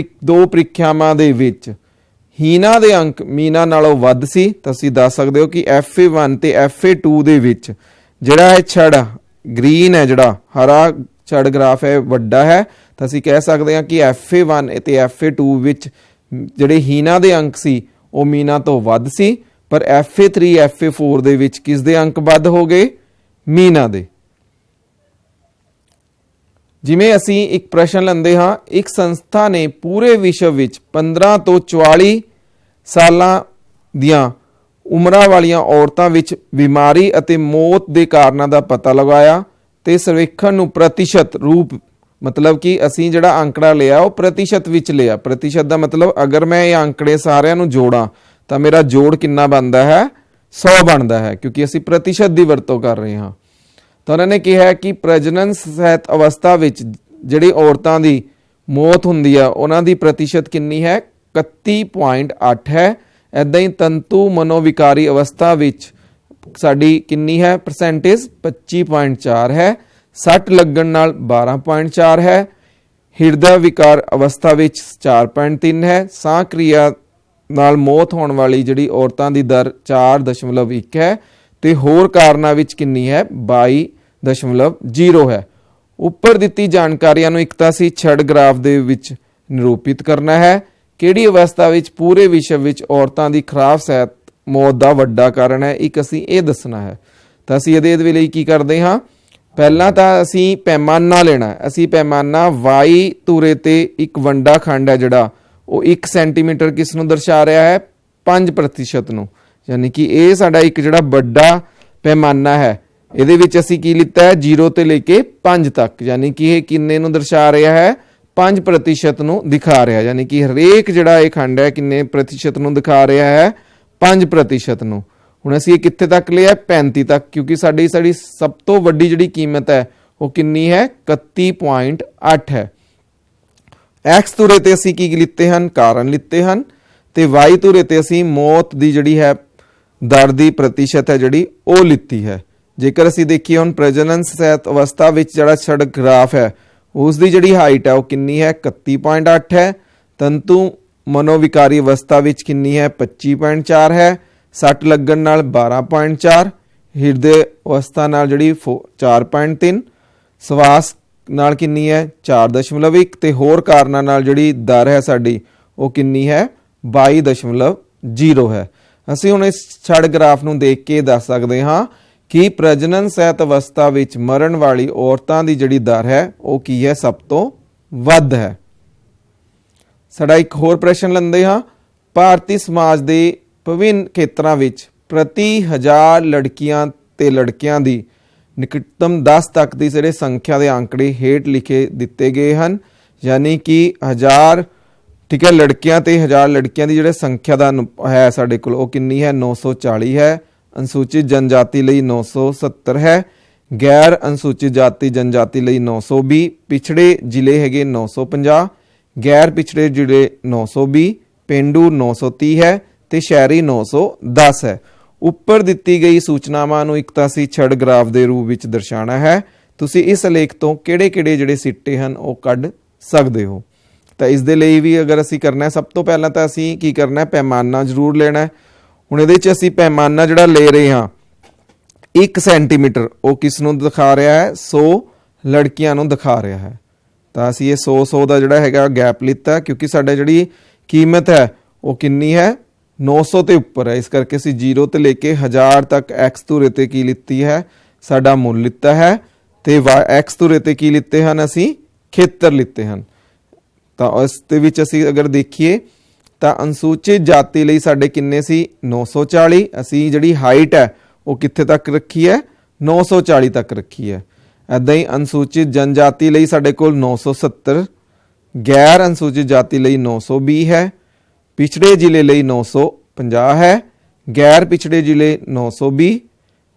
2 ਪ੍ਰੀਖਿਆਵਾਂ ਦੇ ਵਿੱਚ ਹੀਨਾ ਦੇ ਅੰਕ ਮੀਨਾ ਨਾਲੋਂ ਵੱਧ ਸੀ ਤਾਂ ਤੁਸੀਂ ਦੱਸ ਸਕਦੇ ਹੋ ਕਿ FA1 ਤੇ FA2 ਦੇ ਵਿੱਚ ਜਿਹੜਾ ਇਹ ਛੜ ਗ੍ਰੀਨ ਹੈ, ਜਿਹੜਾ ਹਰਾ ਛੜ ਗ੍ਰਾਫ ਹੈ ਵੱਡਾ ਹੈ। ਤਾਂ ਅਸੀਂ ਕਹਿ ਸਕਦੇ ਹਾਂ ਕਿ FA1 ਤੇ FA2 ਵਿੱਚ ਜਿਹੜੇ ਹੀਨਾ ਦੇ ਅੰਕ ਸੀ ਉਹ ਮੀਨਾ ਤੋਂ ਵੱਧ ਸੀ, ਪਰ FA3 FA4 ਦੇ ਵਿੱਚ ਕਿਸ ਦੇ ਅੰਕ ਵੱਧ ਹੋ ਗਏ, ਮੀਨਾ ਦੇ। ਜਿਵੇਂ ਅਸੀਂ ਇੱਕ ਪ੍ਰਸ਼ਨ ਲੈਂਦੇ ਹਾਂ, ਇੱਕ ਸੰਸਥਾ ਨੇ ਪੂਰੇ ਵਿਸ਼ਵ ਵਿੱਚ 15 ਤੋਂ 44 ਸਾਲਾਂ ਦੀਆਂ ਉਮਰਾਂ ਵਾਲੀਆਂ ਔਰਤਾਂ ਵਿੱਚ ਬਿਮਾਰੀ ਅਤੇ ਮੌਤ ਦੇ ਕਾਰਨਾਂ ਦਾ ਪਤਾ ਲਗਾਇਆ ਤੇ ਸਰਵੇਖਣ ਨੂੰ ਪ੍ਰਤੀਸ਼ਤ ਰੂਪ, ਮਤਲਬ ਕਿ ਅਸੀਂ ਜਿਹੜਾ ਅੰਕੜਾ ਲਿਆ ਉਹ ਪ੍ਰਤੀਸ਼ਤ ਵਿੱਚ ਲਿਆ। ਪ੍ਰਤੀਸ਼ਤ ਦਾ ਮਤਲਬ ਅਗਰ ਮੈਂ ਇਹ ਅੰਕੜੇ ਸਾਰਿਆਂ ਨੂੰ ਜੋੜਾਂ ਤਾਂ ਮੇਰਾ ਜੋੜ ਕਿੰਨਾ ਬਣਦਾ ਹੈ, 100 ਬਣਦਾ ਹੈ, ਕਿਉਂਕਿ ਅਸੀਂ ਪ੍ਰਤੀਸ਼ਤ ਦੀ ਵਰਤੋਂ ਕਰ ਰਹੇ ਹਾਂ। ਤਾਂ ਉਹਨਾਂ ਨੇ ਕਿਹਾ ਕਿ ਪ੍ਰਜਨਨ ਸਹਿਤ ਅਵਸਥਾ ਵਿੱਚ ਜਿਹੜੀ ਔਰਤਾਂ ਦੀ ਮੌਤ ਹੁੰਦੀ ਆ ਉਹਨਾਂ ਦੀ ਪ੍ਰਤੀਸ਼ਤ ਕਿੰਨੀ ਹੈ, 31.8 ਹੈ। ਇੱਦਾਂ ਹੀ ਤੰਤੂ ਮਨੋਵਿਕਾਰੀ ਅਵਸਥਾ ਵਿੱਚ ਸਾਡੀ ਕਿੰਨੀ ਹੈ ਪਰਸੈਂਟੇਜ, 25.4 ਹੈ। ਸੱਟ ਲੱਗਣ ਨਾਲ 12.4 ਹੈ। ਹਿਰਦਾ ਵਿਕਾਰ ਅਵਸਥਾ ਵਿੱਚ 4.3 ਹੈ। ਸਾਹ ਕਿਰਿਆ ਨਾਲ ਮੌਤ ਹੋਣ ਵਾਲੀ ਜਿਹੜੀ ਔਰਤਾਂ ਦੀ ਦਰ 4.1 ਹੈ ਤੇ ਹੋਰ ਕਾਰਨਾਂ ਵਿੱਚ ਕਿੰਨੀ ਹੈ, 22.0 ਹੈ। ਉੱਪਰ ਦਿੱਤੀ ਜਾਣਕਾਰੀਆਂ ਨੂੰ ਇੱਕ ਤਾਂ ਅਸੀਂ ਛੜ ਗ੍ਰਾਫ ਦੇ ਵਿੱਚ ਨਿਰੂਪਿਤ ਕਰਨਾ ਹੈ। ਕਿਹੜੀ ਅਵਸਥਾ ਵਿੱਚ ਪੂਰੇ ਵਿਸ਼ਵ ਵਿੱਚ ਔਰਤਾਂ ਦੀ ਖਰਾਬ ਸਿਹਤ ਮੌਤ ਦਾ ਵੱਡਾ ਕਾਰਨ ਹੈ, ਇੱਕ ਅਸੀਂ ਇਹ ਦੱਸਣਾ ਹੈ। ਤਾਂ ਅਸੀਂ ਇਹਦੇ ਲਈ ਕੀ ਕਰਦੇ ਹਾਂ, ਪਹਿਲਾਂ ਤਾਂ ਅਸੀਂ ਪੈਮਾਨਾ ਲੈਣਾ। ਅਸੀਂ ਪੈਮਾਨਾ Y ਧੁਰੇ ਤੇ ਇੱਕ ਵੰਡਾ ਖੰਡ ਹੈ ਜਿਹੜਾ ਉਹ 1 ਸੈਂਟੀਮੀਟਰ ਕਿਸ ਨੂੰ ਦਰਸਾ ਰਿਹਾ ਹੈ, 5% ਨੂੰ। ਯਾਨੀ ਕਿ ਇਹ ਸਾਡਾ ਇੱਕ ਜਿਹੜਾ ਵੱਡਾ ਪੈਮਾਨਾ ਹੈ। ਇਹਦੇ ਵਿੱਚ ਅਸੀਂ ਕੀ ਲਿੱਤਾ ਹੈ, 0 ਤੋਂ ਲੈ ਕੇ 5 ਤੱਕ, ਯਾਨੀ ਕਿ ਇਹ ਕਿੰਨੇ ਨੂੰ ਦਰਸਾ ਰਿਹਾ ਹੈ, 5% ਨੂੰ ਦਿਖਾ ਰਿਹਾ। ਯਾਨੀ ਕਿ ਹਰੇਕ ਜਿਹੜਾ ਇਹ ਖੰਡ ਹੈ ਕਿੰਨੇ ਪ੍ਰਤੀਸ਼ਤ ਨੂੰ ਦਿਖਾ ਰਿਹਾ ਹੈ, 5% ਨੂੰ। ਹੁਣ ਅਸੀਂ ਇਹ ਕਿੱਥੇ तक लिया 35 तक, क्योंकि साड़ी सब तो वड्डी जिहड़ी कीमत है वो किन्नी है 31.8 है। एक्स तुरे ते असी की लिते हैं कारण लिते हैं, ते वाई तुरे ते असी मौत दी जिहड़ी है दर दी प्रतिशत है जिहड़ी वो लिती है। जेकर असी देखिए हुण प्रजनन सहित अवस्था विच जिहड़ा छड़ ग्राफ है उसकी जिहड़ी हाइट है वो किन्नी है 31.8 है। तंतु मनोविकारी अवस्था विच किन्नी है 25.4 है। सट लगन नाल 12.4, हिरदे अवस्था नाल जिहड़ी 4.3, सवास नाल किन्नी है 4.1 ते होर कारणां नाल जिहड़ी दर है साडी वो किन्नी है 22.0 है। ਅਸੀਂ ਹੁਣ ਇਸ ਛੜ ਗ੍ਰਾਫ ਨੂੰ ਦੇਖ ਕੇ ਦੱਸ ਸਕਦੇ ਹਾਂ ਕਿ ਪ੍ਰਜਨਨ ਸਹਿਤ ਅਵਸਥਾ ਵਿੱਚ ਮਰਨ ਵਾਲੀ ਔਰਤਾਂ ਦੀ ਜਿਹੜੀ ਦਰ ਹੈ ਉਹ ਕੀ ਹੈ, ਸਭ ਤੋਂ ਵੱਧ ਹੈ। ਸਾਡਾ ਇੱਕ ਹੋਰ ਪ੍ਰਸ਼ਨ ਲੈਂਦੇ ਹਾਂ। ਭਾਰਤੀ ਸਮਾਜ ਦੇ ਵਿਭਿੰਨ ਖੇਤਰਾਂ ਵਿੱਚ ਪ੍ਰਤੀ 1000 ਲੜਕੀਆਂ ਤੇ ਲੜਕਿਆਂ ਦੀ ਨਿਕਟਤਮ 10 ਤੱਕ ਦੀ ਜਿਹੜੇ ਸੰਖਿਆ ਦੇ ਅੰਕੜੇ ਹੇਠ ਲਿਖੇ ਦਿੱਤੇ ਗਏ ਹਨ। ਯਾਨੀ ਕਿ 1000 ठीक है लड़कियां ते 1000 लड़कियां की जिहड़ी संख्या का है साडे कोल वो किन्नी है 940 है। अनुसूचित जनजाति लई 970 है। गैर अनुसूचित जाति जनजाति लई 920, पिछड़े जिले हैगे 950, गैर पिछड़े जिले 920, पेंडू 930 है ते शहरी 910 है। उपर दिती गई सूचनावां नूं एक तां असीं छड़ ग्राफ दे रूप विच दर्शाना है। तुसीं इस लेख तो किहड़े-किहड़े जिहड़े सिੱਟੇ ਹਨ ਉਹ ਕੱਢ ਸਕਦੇ ਹੋ। तो इस दे लई भी अगर असी करना है, सब तो पहला तो असी की करना है पैमाना जरूर लेना है। हुण इहदे च असी पैमाना जिहड़ा ले रहे हाँ 1 सेंटीमीटर वो किस नूं दिखा रहा है 100 लड़कियां नूं दिखा रहा है। तो असी ये 100 का जिहड़ा हैगा गैप लिता है, क्योंकि साडा जिहड़ी कीमत है वो किन्नी है 900 ते उपर है। इस करके असी 0 तो लेके 1000 तक एक्स धुरे ते की लिती है साडा मुल लिता है, ते एक्स धुरे ते की लिते हैं असी खेतर लिते हैं। तो इस दे विच असी अगर देखिए तो अनुसूचित जाति लई साडे किन्ने सी 940, असी जिहड़ी हाइट है वो कित्थे तक रखी है 940 तक रखी है। ऐदां ही अनुसूचित जनजाति लई साडे कोल 970, गैर अनुसूचित जाति लई 920 है, पिछड़े जिले लई 950 है, गैर पिछड़े जिले 920,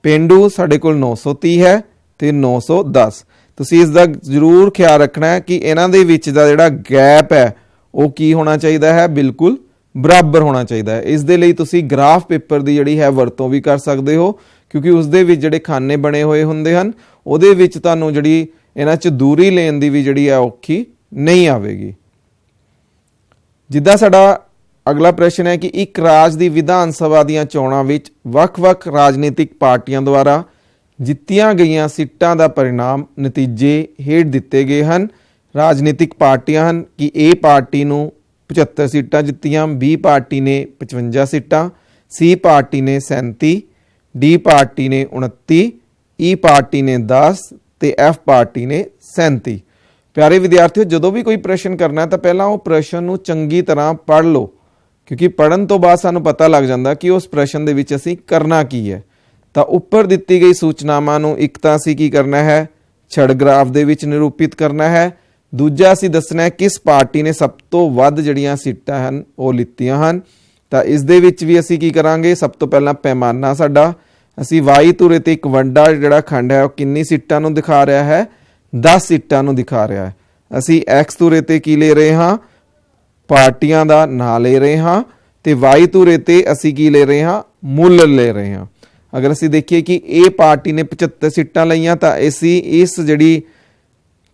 पेंडू साडे कोल 930 है ते 910। ਤੁਸੀਂ ਇਸ ਦਾ ਜ਼ਰੂਰ ਖਿਆਲ ਰੱਖਣਾ ਹੈ ਕਿ ਇਹਨਾਂ ਦੇ ਵਿੱਚ ਦਾ ਜਿਹੜਾ ਗੈਪ ਹੈ ਉਹ ਕੀ ਹੋਣਾ ਚਾਹੀਦਾ ਹੈ, ਬਿਲਕੁਲ ਬਰਾਬਰ ਹੋਣਾ ਚਾਹੀਦਾ ਹੈ। ਇਸ ਦੇ ਲਈ ਤੁਸੀਂ ਗ੍ਰਾਫ ਪੇਪਰ ਦੀ ਜਿਹੜੀ ਹੈ ਵਰਤੋਂ ਵੀ ਕਰ ਸਕਦੇ ਹੋ, ਕਿਉਂਕਿ ਉਸ ਦੇ ਵਿੱਚ ਜਿਹੜੇ ਖਾਨੇ ਬਣੇ ਹੋਏ ਹੁੰਦੇ ਹਨ ਉਹਦੇ ਵਿੱਚ ਤੁਹਾਨੂੰ ਜਿਹੜੀ ਇਹਨਾਂ 'ਚ ਦੂਰੀ ਲੈਣ ਦੀ ਵੀ ਜਿਹੜੀ ਹੈ ਔਖੀ ਨਹੀਂ ਆਵੇਗੀ। ਜਿੱਦਾਂ ਸਾਡਾ ਅਗਲਾ ਪ੍ਰਸ਼ਨ ਹੈ ਕਿ ਇੱਕ ਰਾਜ ਦੀ ਵਿਧਾਨ ਸਭਾ ਦੀਆਂ ਚੋਣਾਂ ਵਿੱਚ ਵੱਖ-ਵੱਖ ਰਾਜਨੀਤਿਕ ਪਾਰਟੀਆਂ ਦੁਆਰਾ ਜਿੱਤੀਆਂ ਗਈਆਂ ਸੀਟਾਂ ਦਾ परिणाम ਨਤੀਜੇ ਹੇਠ ਦਿੱਤੇ ਗਏ ਹਨ। ਰਾਜਨੀਤਿਕ ਪਾਰਟੀਆਂ ਹਨ ਕਿ A ਪਾਰਟੀ ਨੂੰ 75 ਸੀਟਾਂ ਜਿੱਤੀਆਂ, B ਪਾਰਟੀ ਨੇ 55 ਸੀਟਾਂ, C ਪਾਰਟੀ ਨੇ 37, D ਪਾਰਟੀ ਨੇ 29, E ਪਾਰਟੀ ਨੇ 10 ਤੇ F ਪਾਰਟੀ ਨੇ 37। ਪਿਆਰੇ ਵਿਦਿਆਰਥੀਓ, ਜਦੋਂ ਵੀ ਕੋਈ ਪ੍ਰਸ਼ਨ ਕਰਨਾ ਤਾਂ ਪਹਿਲਾਂ ਉਹ ਪ੍ਰਸ਼ਨ ਨੂੰ ਚੰਗੀ ਤਰ੍ਹਾਂ ਪੜ੍ਹ ਲਓ, ਕਿਉਂਕਿ ਪੜ੍ਹਨ ਤੋਂ ਬਾਅਦ ਸਾਨੂੰ ਪਤਾ ਲੱਗ ਜਾਂਦਾ ਕਿ ਉਸ ਪ੍ਰਸ਼ਨ ਦੇ ਵਿੱਚ ਅਸੀਂ ਕਰਨਾ ਕੀ ਹੈ। ਤਾਂ ਉੱਪਰ ਦਿੱਤੀ ਗਈ ਸੂਚਨਾਵਾਂ ਨੂੰ ਇੱਕ ਤਾਂ ਅਸੀਂ ਕੀ ਕਰਨਾ ਹੈ ਛੜ ਗ੍ਰਾਫ ਦੇ ਵਿੱਚ ਨਿਰੂਪਿਤ ਕਰਨਾ ਹੈ। ਦੂਜਾ ਅਸੀਂ ਦੱਸਣਾ ਹੈ ਕਿਸ ਪਾਰਟੀ ਨੇ ਸਭ ਤੋਂ ਵੱਧ ਜਿਹੜੀਆਂ ਸੀਟਾਂ ਹਨ ਉਹ ਲਿੱਤੀਆਂ ਹਨ। ਤਾਂ ਇਸ ਦੇ ਵਿੱਚ ਵੀ ਅਸੀਂ ਕੀ ਕਰਾਂਗੇ, ਸਭ ਤੋਂ ਪਹਿਲਾਂ ਪੈਮਾਨਾ ਸਾਡਾ ਅਸੀਂ ਵਾਈ ਧੁਰੇ ਤੇ ਇੱਕ ਵੱਡਾ ਜਿਹੜਾ ਖੰਡ ਹੈ ਉਹ ਕਿੰਨੀ ਸੀਟਾਂ ਨੂੰ ਦਿਖਾ ਰਿਹਾ ਹੈ 10 ਸੀਟਾਂ ਨੂੰ ਦਿਖਾ ਰਿਹਾ ਹੈ। ਅਸੀਂ ਐਕਸ ਧੁਰੇ ਤੇ ਕੀ ਲੈ ਰਹੇ ਹਾਂ, ਪਾਰਟੀਆਂ ਦਾ ਨਾਂ ਲੈ ਰਹੇ ਹਾਂ, ਤੇ ਵਾਈ ਧੁਰੇ ਤੇ ਅਸੀਂ ਕੀ ਲੈ ਰਹੇ ਹਾਂ, ਮੁੱਲ ਲੈ ਰਹੇ ਹਾਂ। अगर असी देखिए कि ए पार्टी ने 75 सीटां लईआं तां असी इस जिहड़ी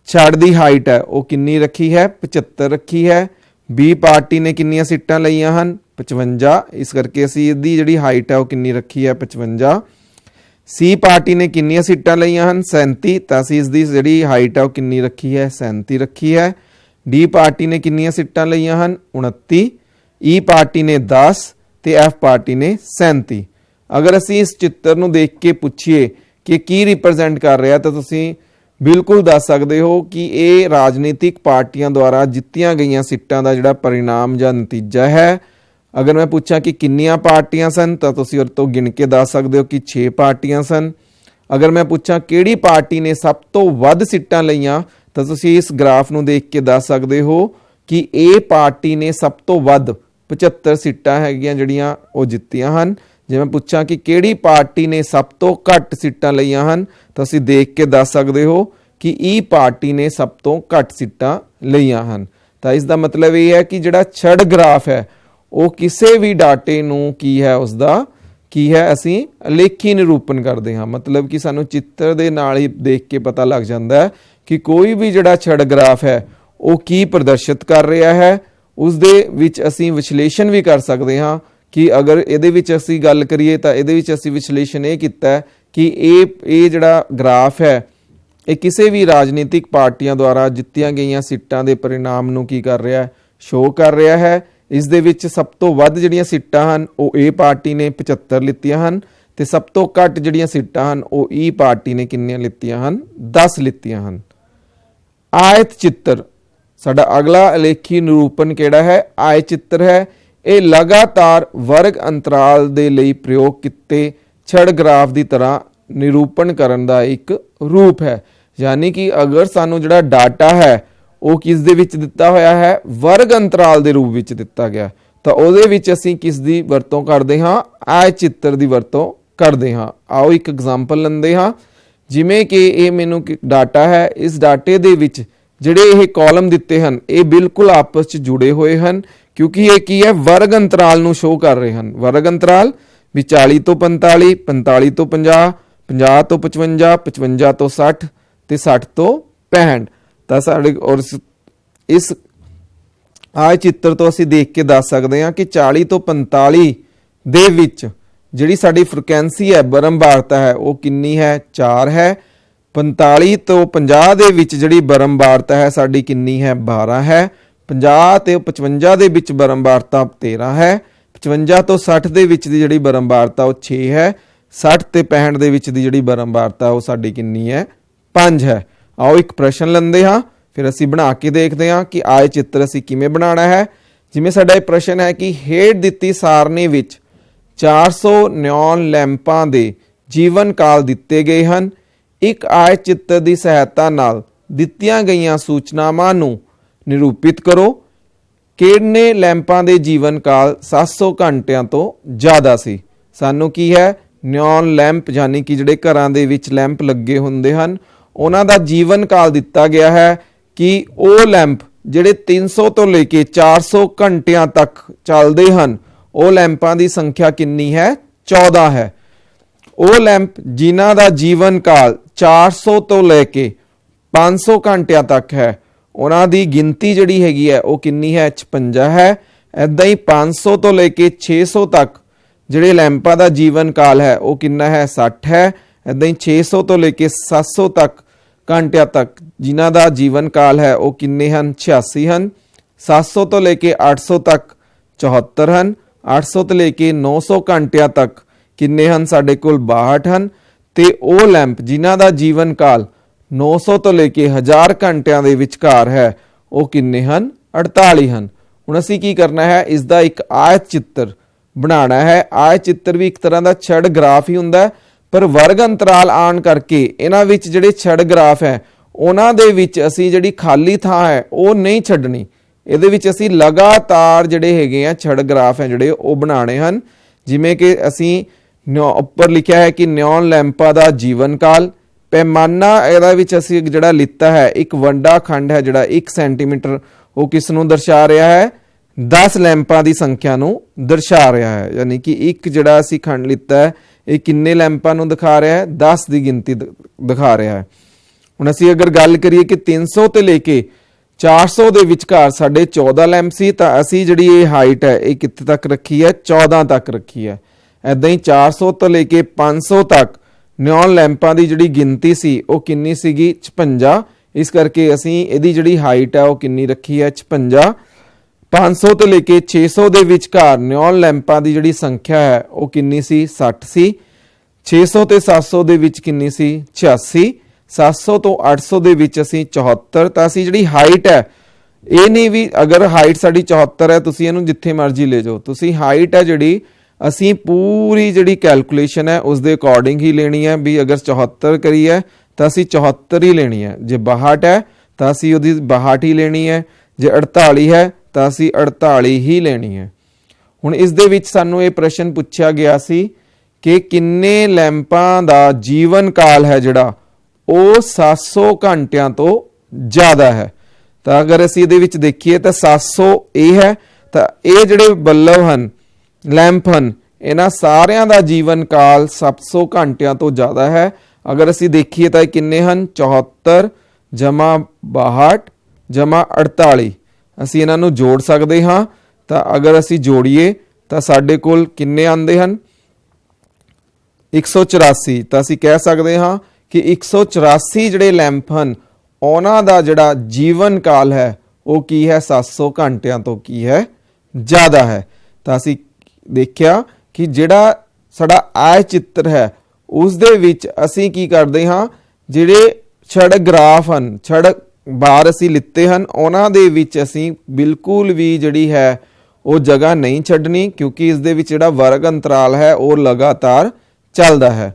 छड़ दी हाइट है वो किन्नी रखी है 75 रखी है। बी पार्टी ने किन्नियां सीटां लईआं हन 55, इस करके असी इसदी जिहड़ी हाइट है वो किन्नी रखी है 55। सी पार्टी ने किन्नियां सीटां लईआं हन 37, तां असी इसदी जिहड़ी हाइट है वो किन्नी रखी है 37 रखी है। डी पार्टी ने किन्नियां सीटां लईआं हन 29, ई पार्टी ने 10 ते एफ पार्टी ने 37। अगर असी इस चित्र ਨੂੰ देख के पूछिए कि की रिप्रजेंट कर रहा तो तुसी बिल्कुल दस सकते हो कि ये राजनीतिक पार्टियां द्वारा जित्तियां गई सीटां का जिहड़ा परिणाम या नतीजा है। अगर मैं पूछा कि किन्नियां पार्टियां सन तो तुसी उस तो गिन के दस सकते हो कि 6 पार्टियां सन। अगर मैं पूछा किहड़ी पार्टी ने सब तो वध सीटां लईआं तो तुसी इस ग्राफ ਨੂੰ देख के दस सकते हो कि ये पार्टी ने सब तो वध 75 सीटां हैगियां जिहड़ियां वो जित्तियां हन, ਜੇ ਮੈਂ ਪੁੱਛਾਂ ਕਿ ਕਿਹੜੀ ਪਾਰਟੀ ਨੇ ਸਭ ਤੋਂ ਘੱਟ ਸੀਟਾਂ ਲਈਆਂ ਹਨ ਤਾਂ ਤੁਸੀਂ ਦੇਖ ਕੇ ਦੱਸ ਸਕਦੇ ਹੋ ਕਿ ਈ ਪਾਰਟੀ ਨੇ ਸਭ ਤੋਂ ਘੱਟ ਸੀਟਾਂ ਲਈਆਂ ਹਨ। ਤਾਂ ਇਸ ਦਾ ਮਤਲਬ ਇਹ ਹੈ ਕਿ ਜਿਹੜਾ ਛੜ ਗ੍ਰਾਫ ਹੈ ਉਹ ਕਿਸੇ ਵੀ ਡਾਟੇ ਨੂੰ ਕੀ ਹੈ, ਉਸਦਾ ਕੀ ਹੈ, ਅਸੀਂ ਅਲੇਖੀ ਨਿਰੂਪਣ ਕਰਦੇ ਹਾਂ। ਮਤਲਬ ਕਿ ਸਾਨੂੰ ਚਿੱਤਰ ਦੇ ਨਾਲ ਹੀ ਦੇਖ ਕੇ ਪਤਾ ਲੱਗ ਜਾਂਦਾ ਹੈ ਕਿ ਕੋਈ ਵੀ ਜਿਹੜਾ ਛੜ ਗ੍ਰਾਫ ਹੈ ਉਹ ਕੀ ਪ੍ਰਦਰਸ਼ਿਤ ਕਰ ਰਿਹਾ ਹੈ। ਉਸ ਦੇ ਵਿੱਚ ਅਸੀਂ ਵਿਸ਼ਲੇਸ਼ਣ ਵੀ ਕਰ ਸਕਦੇ ਹਾਂ ਕਿ ਅਗਰ ਇਹਦੇ ਵਿੱਚ ਅਸੀਂ ਗੱਲ ਕਰੀਏ ਤਾਂ ਇਹਦੇ ਵਿੱਚ ਅਸੀਂ ਵਿਸ਼ਲੇਸ਼ਣ ਇਹ ਕੀਤਾ ਕਿ ਇਹ ਜਿਹੜਾ ਗ੍ਰਾਫ ਹੈ ਇਹ ਕਿਸੇ ਵੀ ਰਾਜਨੀਤਿਕ ਪਾਰਟੀਆਂ ਦੁਆਰਾ ਜਿੱਤੀਆਂ ਗਈਆਂ ਸੀਟਾਂ ਦੇ ਪਰਿਣਾਮ ਨੂੰ ਕੀ ਕਰ ਰਿਹਾ ਹੈ, ਸ਼ੋਅ ਕਰ ਰਿਹਾ ਹੈ। ਇਸ ਦੇ ਵਿੱਚ ਸਭ ਤੋਂ ਵੱਧ ਜਿਹੜੀਆਂ ਸੀਟਾਂ ਹਨ ਉਹ ਏ ਪਾਰਟੀ ਨੇ 75 ਲਿੱਤੀਆਂ ਹਨ ਤੇ ਸਭ ਤੋਂ ਘੱਟ ਜਿਹੜੀਆਂ ਸੀਟਾਂ ਹਨ ਉਹ ਈ ਪਾਰਟੀ ਨੇ ਕਿੰਨੀਆਂ ਲਿੱਤੀਆਂ ਹਨ, 10 ਲਿੱਤੀਆਂ ਹਨ। ਆਇਤ ਚਿੱਤਰ ਸਾਡਾ ਅਗਲਾ ਅਲੇਖੀ ਨਿਰੂਪਣ ਕਿਹੜਾ ਹੈ, ਆਇਤ ਚਿੱਤਰ ਹੈ। ਇਹ ਲਗਾਤਾਰ ਵਰਗ ਅੰਤਰਾਲ ਦੇ ਲਈ ਪ੍ਰਯੋਗ ਕੀਤੇ ਛੜ ਗ੍ਰਾਫ ਦੀ ਤਰ੍ਹਾਂ ਨਿਰੂਪਣ ਕਰਨ ਦਾ ਇੱਕ ਰੂਪ ਹੈ। ਯਾਨੀ ਕਿ ਅਗਰ ਸਾਨੂੰ ਜਿਹੜਾ ਡਾਟਾ ਹੈ ਉਹ ਕਿਸ ਦੇ ਵਿੱਚ ਦਿੱਤਾ ਹੋਇਆ ਹੈ, ਵਰਗ ਅੰਤਰਾਲ ਦੇ ਰੂਪ ਵਿੱਚ ਦਿੱਤਾ ਗਿਆ, ਤਾਂ ਉਹਦੇ ਵਿੱਚ ਅਸੀਂ ਕਿਸ ਦੀ ਵਰਤੋਂ ਕਰਦੇ ਹਾਂ, ਆਇਤ ਚਿੱਤਰ ਦੀ ਵਰਤੋਂ ਕਰਦੇ ਹਾਂ। ਆਓ ਇੱਕ ਐਗਜ਼ਾਮਪਲ ਲੈਂਦੇ ਹਾਂ। ਜਿਵੇਂ ਕਿ ਇਹ ਮੈਨੂੰ ਡਾਟਾ ਹੈ, ਇਸ ਡਾਟੇ ਦੇ ਵਿੱਚ ਜਿਹੜੇ ਇਹ ਕਾਲਮ ਦਿੱਤੇ ਹਨ ਇਹ ਬਿਲਕੁਲ ਆਪਸ 'ਚ ਜੁੜੇ ਹੋਏ ਹਨ ਕਿਉਂਕਿ ਇਹ ਕੀ ਹੈ, ਵਰਗ ਅੰਤਰਾਲ ਨੂੰ ਸ਼ੋਅ ਕਰ ਰਹੇ ਹਨ। ਵਰਗ ਅੰਤਰਾਲ ਵੀ 40 ਤੋਂ 45, 45 ਤੋਂ 50, 50 ਤੋਂ 55, 55 ਤੋਂ 60 ਤੇ 60 ਤੋਂ 65। ਤਾਂ ਸਾਡੇ ਔਰ ਇਸ ਆਹ ਚਿੱਤਰ ਤੋਂ ਅਸੀਂ ਦੇਖ ਕੇ ਦੱਸ ਸਕਦੇ ਹਾਂ ਕਿ 40 ਤੋਂ 45 ਦੇ ਵਿੱਚ ਜਿਹੜੀ ਸਾਡੀ ਫ੍ਰੀਕੁਐਂਸੀ ਹੈ, ਬਰਮਬਾਰਤਾ ਹੈ, ਉਹ ਕਿੰਨੀ ਹੈ, 4 ਹੈ। 45 ਤੋਂ 50 ਦੇ ਵਿੱਚ ਜਿਹੜੀ ਬਰਮਬਾਰਤਾ ਹੈ ਸਾਡੀ ਕਿੰਨੀ ਹੈ, 12 ਹੈ। 50 ਤੇ 55 ਦੇ ਵਿੱਚ ਬਰਮਬਾਰਤਾ 13 ਹੈ। 55 ਤੋਂ 60 ਦੇ ਵਿੱਚ ਦੀ ਜਿਹੜੀ ਬਰਮਬਾਰਤਾ ਉਹ 6 ਹੈ। 60 ਤੇ 65 ਦੇ ਵਿੱਚ ਦੀ ਜਿਹੜੀ ਬਰਮਬਾਰਤਾ ਉਹ ਸਾਡੀ ਕਿੰਨੀ ਹੈ, 5 ਹੈ। ਆਓ ਇੱਕ ਪ੍ਰਸ਼ਨ ਲੈਂਦੇ ਹਾਂ, ਫਿਰ ਅਸੀਂ ਬਣਾ ਕੇ ਦੇਖਦੇ ਹਾਂ ਕਿ ਆਏ ਚਿੱਤਰ ਅਸੀਂ ਕਿਵੇਂ ਬਣਾਉਣਾ ਹੈ। ਜਿਵੇਂ ਸਾਡਾ ਇਹ ਪ੍ਰਸ਼ਨ ਹੈ ਕਿ ਹੇਠ ਦਿੱਤੀ ਸਾਰਣੀ ਵਿੱਚ 400 ਨਿਓਨ ਲੈਂਪਾਂ ਦੇ ਜੀਵਨ ਕਾਲ ਦਿੱਤੇ ਗਏ ਹਨ। ਇੱਕ ਆਏ ਚਿੱਤਰ ਦੀ ਸਹਾਇਤਾ ਨਾਲ ਦਿੱਤੀਆਂ ਗਈਆਂ ਸੂਚਨਾਵਾਂ ਨੂੰ ਨਿਰੂਪਿਤ ਕਰੋ। ਕਿਹੜੇ ਲੈਂਪਾਂ ਦੇ ਜੀਵਨ ਕਾਲ 700 ਘੰਟਿਆਂ ਤੋਂ ਜ਼ਿਆਦਾ ਸੀ। ਸਾਨੂੰ ਕੀ ਹੈ, ਨਿਓਨ ਲੈਂਪ ਯਾਨੀ ਕਿ ਜਿਹੜੇ ਘਰਾਂ ਦੇ ਵਿੱਚ ਲੈਂਪ ਲੱਗੇ ਹੁੰਦੇ ਹਨ ਉਹਨਾਂ ਦਾ ਜੀਵਨ ਕਾਲ ਦਿੱਤਾ ਗਿਆ ਹੈ ਕਿ ਉਹ ਲੈਂਪ ਜਿਹੜੇ 300 ਤੋਂ ਲੈ ਕੇ 400 ਘੰਟਿਆਂ ਤੱਕ ਚੱਲਦੇ ਹਨ ਉਹ ਲੈਂਪਾਂ ਦੀ ਸੰਖਿਆ ਕਿੰਨੀ ਹੈ, 14 ਹੈ। ਉਹ ਲੈਂਪ ਜਿਨ੍ਹਾਂ ਦਾ ਜੀਵਨ ਕਾਲ 400 ਤੋਂ ਲੈ ਕੇ 500 ਘੰਟਿਆਂ ਤੱਕ ਹੈ ਉਹਨਾਂ ਦੀ ਗਿਣਤੀ ਜਿਹੜੀ ਹੈਗੀ ਹੈ ਉਹ ਕਿੰਨੀ ਹੈ, 56 ਹੈ। ਇੱਦਾਂ ਹੀ 500 ਤੋਂ ਲੈ ਕੇ 600 ਤੱਕ ਜਿਹੜੇ ਲੈਂਪਾਂ ਦਾ ਜੀਵਨ ਕਾਲ ਹੈ ਉਹ ਕਿੰਨਾ ਹੈ, 60 ਹੈ। ਇੱਦਾਂ ਹੀ 600 ਤੋਂ ਲੈ ਕੇ 700 ਤੱਕ ਘੰਟਿਆਂ ਤੱਕ ਜਿਨ੍ਹਾਂ ਦਾ ਜੀਵਨ ਕਾਲ ਹੈ ਉਹ ਕਿੰਨੇ ਹਨ, 86 ਹਨ। 700 ਤੋਂ ਲੈ ਕੇ 800 ਤੱਕ 74 ਹਨ। 800 ਤੋਂ ਲੈ ਕੇ 900 ਘੰਟਿਆਂ ਤੱਕ ਕਿੰਨੇ ਹਨ, ਸਾਡੇ ਕੋਲ 62 ਹਨ। ਤੇ ਉਹ ਲੈਂਪ ਜਿਨ੍ਹਾਂ ਦਾ ਜੀਵਨ ਕਾਲ 900 ਤੋਂ ਲੈ ਕੇ 1000 ਘੰਟਿਆਂ ਦੇ ਵਿਚਕਾਰ ਹੈ ਉਹ ਕਿੰਨੇ ਹਨ, 48 ਹਨ। ਹੁਣ ਅਸੀਂ ਕੀ ਕਰਨਾ ਹੈ, ਇਸ ਦਾ ਇੱਕ ਆਇਤ ਚਿੱਤਰ ਬਣਾਉਣਾ ਹੈ। ਆਇਤ ਚਿੱਤਰ ਵੀ ਇੱਕ ਤਰ੍ਹਾਂ ਦਾ ਛੜ ਗ੍ਰਾਫ ਹੀ ਹੁੰਦਾ ਹੈ, ਪਰ ਵਰਗ ਅੰਤਰਾਲ ਆਉਣ ਕਰਕੇ ਇਹਨਾਂ ਵਿੱਚ ਜਿਹੜੇ ਛੜ ਗ੍ਰਾਫ ਹੈ ਉਹਨਾਂ ਦੇ ਵਿੱਚ ਅਸੀਂ ਜਿਹੜੀ ਖਾਲੀ ਥਾਂ ਹੈ ਉਹ ਨਹੀਂ ਛੱਡਣੀ। ਇਹਦੇ ਵਿੱਚ ਅਸੀਂ ਲਗਾਤਾਰ ਜਿਹੜੇ ਹੈਗੇ ਆ ਛੜ ਗ੍ਰਾਫ ਹੈ ਜਿਹੜੇ ਉਹ ਬਣਾਉਣੇ ਹਨ। ਜਿਵੇਂ ਕਿ ਅਸੀਂ ਉੱਪਰ ਲਿਖਿਆ ਹੈ ਕਿ ਨਿਓਨ ਲੈਂਪਾਂ ਦਾ ਜੀਵਨ ਕਾਲ, ਪੈਮਾਨਾ ਇਹਦਾ ਵਿੱਚ ਅਸੀਂ ਜਿਹੜਾ ਲਿੱਤਾ ਹੈ ਇੱਕ ਵੰਡਾ ਖੰਡ ਹੈ ਜਿਹੜਾ 1 ਸੈਂਟੀਮੀਟਰ, ਉਹ ਕਿਸ ਨੂੰ ਦਰਸਾ ਰਿਹਾ ਹੈ, 10 ਲੈਂਪਾਂ ਦੀ ਸੰਖਿਆ ਨੂੰ ਦਰਸਾ ਰਿਹਾ ਹੈ। ਯਾਨੀ ਕਿ ਇੱਕ ਜਿਹੜਾ ਅਸੀਂ ਖੰਡ ਲਿੱਤਾ ਹੈ ਇਹ ਕਿੰਨੇ ਲੈਂਪਾਂ ਨੂੰ ਦਿਖਾ ਰਿਹਾ ਹੈ, 10 ਦੀ ਗਿਣਤੀ ਦਿਖਾ ਰਿਹਾ ਹੈ। ਹੁਣ ਅਸੀਂ ਅਗਰ ਗੱਲ ਕਰੀਏ ਕਿ 300 ਤੋਂ ਲੈ ਕੇ 400 ਦੇ ਵਿਚਕਾਰ ਸਾਡੇ 14 ਲੈਂਪ ਸੀ ਤਾਂ ਅਸੀਂ ਜਿਹੜੀ ਇਹ ਹਾਈਟ ਹੈ ਇਹ ਕਿੱਥੇ ਤੱਕ ਰੱਖੀ ਹੈ, 14 ਤੱਕ ਰੱਖੀ ਹੈ। ਇੱਦਾਂ ਹੀ 400 ਤੋਂ ਲੈ ਕੇ 500 ਤੱਕ ਨਿਓਨ ਲੈਂਪਾਂ ਦੀ ਜਿਹੜੀ ਗਿਣਤੀ ਸੀ ਉਹ ਕਿੰਨੀ ਸੀਗੀ, 56। ਇਸ ਕਰਕੇ ਅਸੀਂ ਇਹਦੀ ਜਿਹੜੀ ਹਾਈਟ ਹੈ ਉਹ ਕਿੰਨੀ ਰੱਖੀ ਹੈ, 56। 500 ਤੋਂ ਲੈ ਕੇ 600 ਦੇ ਵਿਚਕਾਰ ਨਿਓਨ ਲੈਂਪਾਂ ਦੀ ਜਿਹੜੀ ਸੰਖਿਆ ਹੈ ਉਹ ਕਿੰਨੀ ਸੀ, 60 ਸੀ। 600 ਤੇ 700 ਦੇ ਵਿੱਚ ਕਿੰਨੀ ਸੀ, 86। 700 ਤੋਂ 800 ਦੇ ਵਿੱਚ ਅਸੀਂ 74। ਤਾਂ ਅਸੀਂ ਜਿਹੜੀ ਹਾਈਟ ਹੈ ਇਹ ਨਹੀਂ ਵੀ ਅਗਰ ਹਾਈਟ ਸਾਡੀ 74 ਹੈ ਤੁਸੀਂ ਇਹਨੂੰ ਜਿੱਥੇ ਮਰਜ਼ੀ ਲੈ ਜਾਓ, ਤੁਸੀਂ ਹਾਈਟ ਹੈ ਜਿਹੜੀ ਅਸੀਂ ਪੂਰੀ ਜਿਹੜੀ ਕੈਲਕੂਲੇਸ਼ਨ ਹੈ ਉਸ ਦੇ ਅਕੋਰਡਿੰਗ ਹੀ ਲੈਣੀ ਹੈ। ਵੀ ਅਗਰ 74 ਕਰੀ ਹੈ ਤਾਂ ਅਸੀਂ 74 ਹੀ ਲੈਣੀ ਹੈ। ਜੇ 62 ਹੈ ਤਾਂ ਅਸੀਂ ਉਹਦੀ 62 ਹੀ ਲੈਣੀ ਹੈ। ਜੇ 48 ਹੈ ਤਾਂ ਅਸੀਂ 48 ਹੀ ਲੈਣੀ ਹੈ। ਹੁਣ ਇਸ ਦੇ ਵਿੱਚ ਸਾਨੂੰ ਇਹ ਪ੍ਰਸ਼ਨ ਪੁੱਛਿਆ ਗਿਆ ਸੀ कि किन्ने लैंपां दा जीवन काल है जिहड़ा ਉਹ 700 ਘੰਟਿਆਂ ਤੋਂ ਜ਼ਿਆਦਾ ਹੈ। ਤਾਂ ਅਗਰ ਅਸੀਂ ਇਹਦੇ ਵਿੱਚ ਦੇਖੀਏ ਤਾਂ 700 ਇਹ ਹੈ, ਤਾਂ ਇਹ ਜਿਹੜੇ ਬੱਲਬ ਹਨ, ਲੈਂਪ ਹਨ, ਇਹਨਾਂ ਸਾਰਿਆਂ ਦਾ ਜੀਵਨ ਕਾਲ 700 ਘੰਟਿਆਂ ਤੋਂ ਜ਼ਿਆਦਾ ਹੈ। ਅਗਰ ਅਸੀਂ ਦੇਖੀਏ ਤਾਂ ਇਹ ਕਿੰਨੇ ਹਨ, 74 ਜਮਾ 62 ਜਮਾ 48। ਅਸੀਂ ਇਹਨਾਂ ਨੂੰ ਜੋੜ ਸਕਦੇ ਹਾਂ। ਤਾਂ ਅਗਰ ਅਸੀਂ ਜੋੜੀਏ ਤਾਂ ਸਾਡੇ ਕੋਲ ਕਿੰਨੇ ਆਉਂਦੇ ਹਨ, 184। ਤਾਂ ਅਸੀਂ ਕਹਿ ਸਕਦੇ ਹਾਂ ਕਿ 184 ਜਿਹੜੇ ਲੈਂਪ ਹਨ ਉਹਨਾਂ ਦਾ ਜਿਹੜਾ ਜੀਵਨ ਕਾਲ ਹੈ ਉਹ ਕੀ ਹੈ, 700 ਘੰਟਿਆਂ ਤੋਂ ਕੀ ਹੈ, ਜ਼ਿਆਦਾ ਹੈ। ਤਾਂ ਅਸੀਂ ਦੇਖਿਆ ਕਿ ਜਿਹੜਾ ਸਾਡਾ ਆਇ ਚਿੱਤਰ ਹੈ ਉਸ ਦੇ ਵਿੱਚ ਅਸੀਂ ਕੀ ਕਰਦੇ ਹਾਂ, ਜਿਹੜੇ ਛੜ ਗ੍ਰਾਫ ਹਨ, ਛੜ ਬਾਰ ਅਸੀਂ ਲਿੱਤੇ ਹਨ, ਉਹਨਾਂ ਦੇ ਵਿੱਚ ਅਸੀਂ ਬਿਲਕੁਲ ਵੀ ਜਿਹੜੀ ਹੈ ਉਹ ਜਗ੍ਹਾ ਨਹੀਂ ਛੱਡਣੀ, ਕਿਉਂਕਿ ਇਸ ਦੇ ਵਿੱਚ ਜਿਹੜਾ ਵਰਗ ਅੰਤਰਾਲ ਹੈ ਉਹ ਲਗਾਤਾਰ ਚੱਲਦਾ ਹੈ।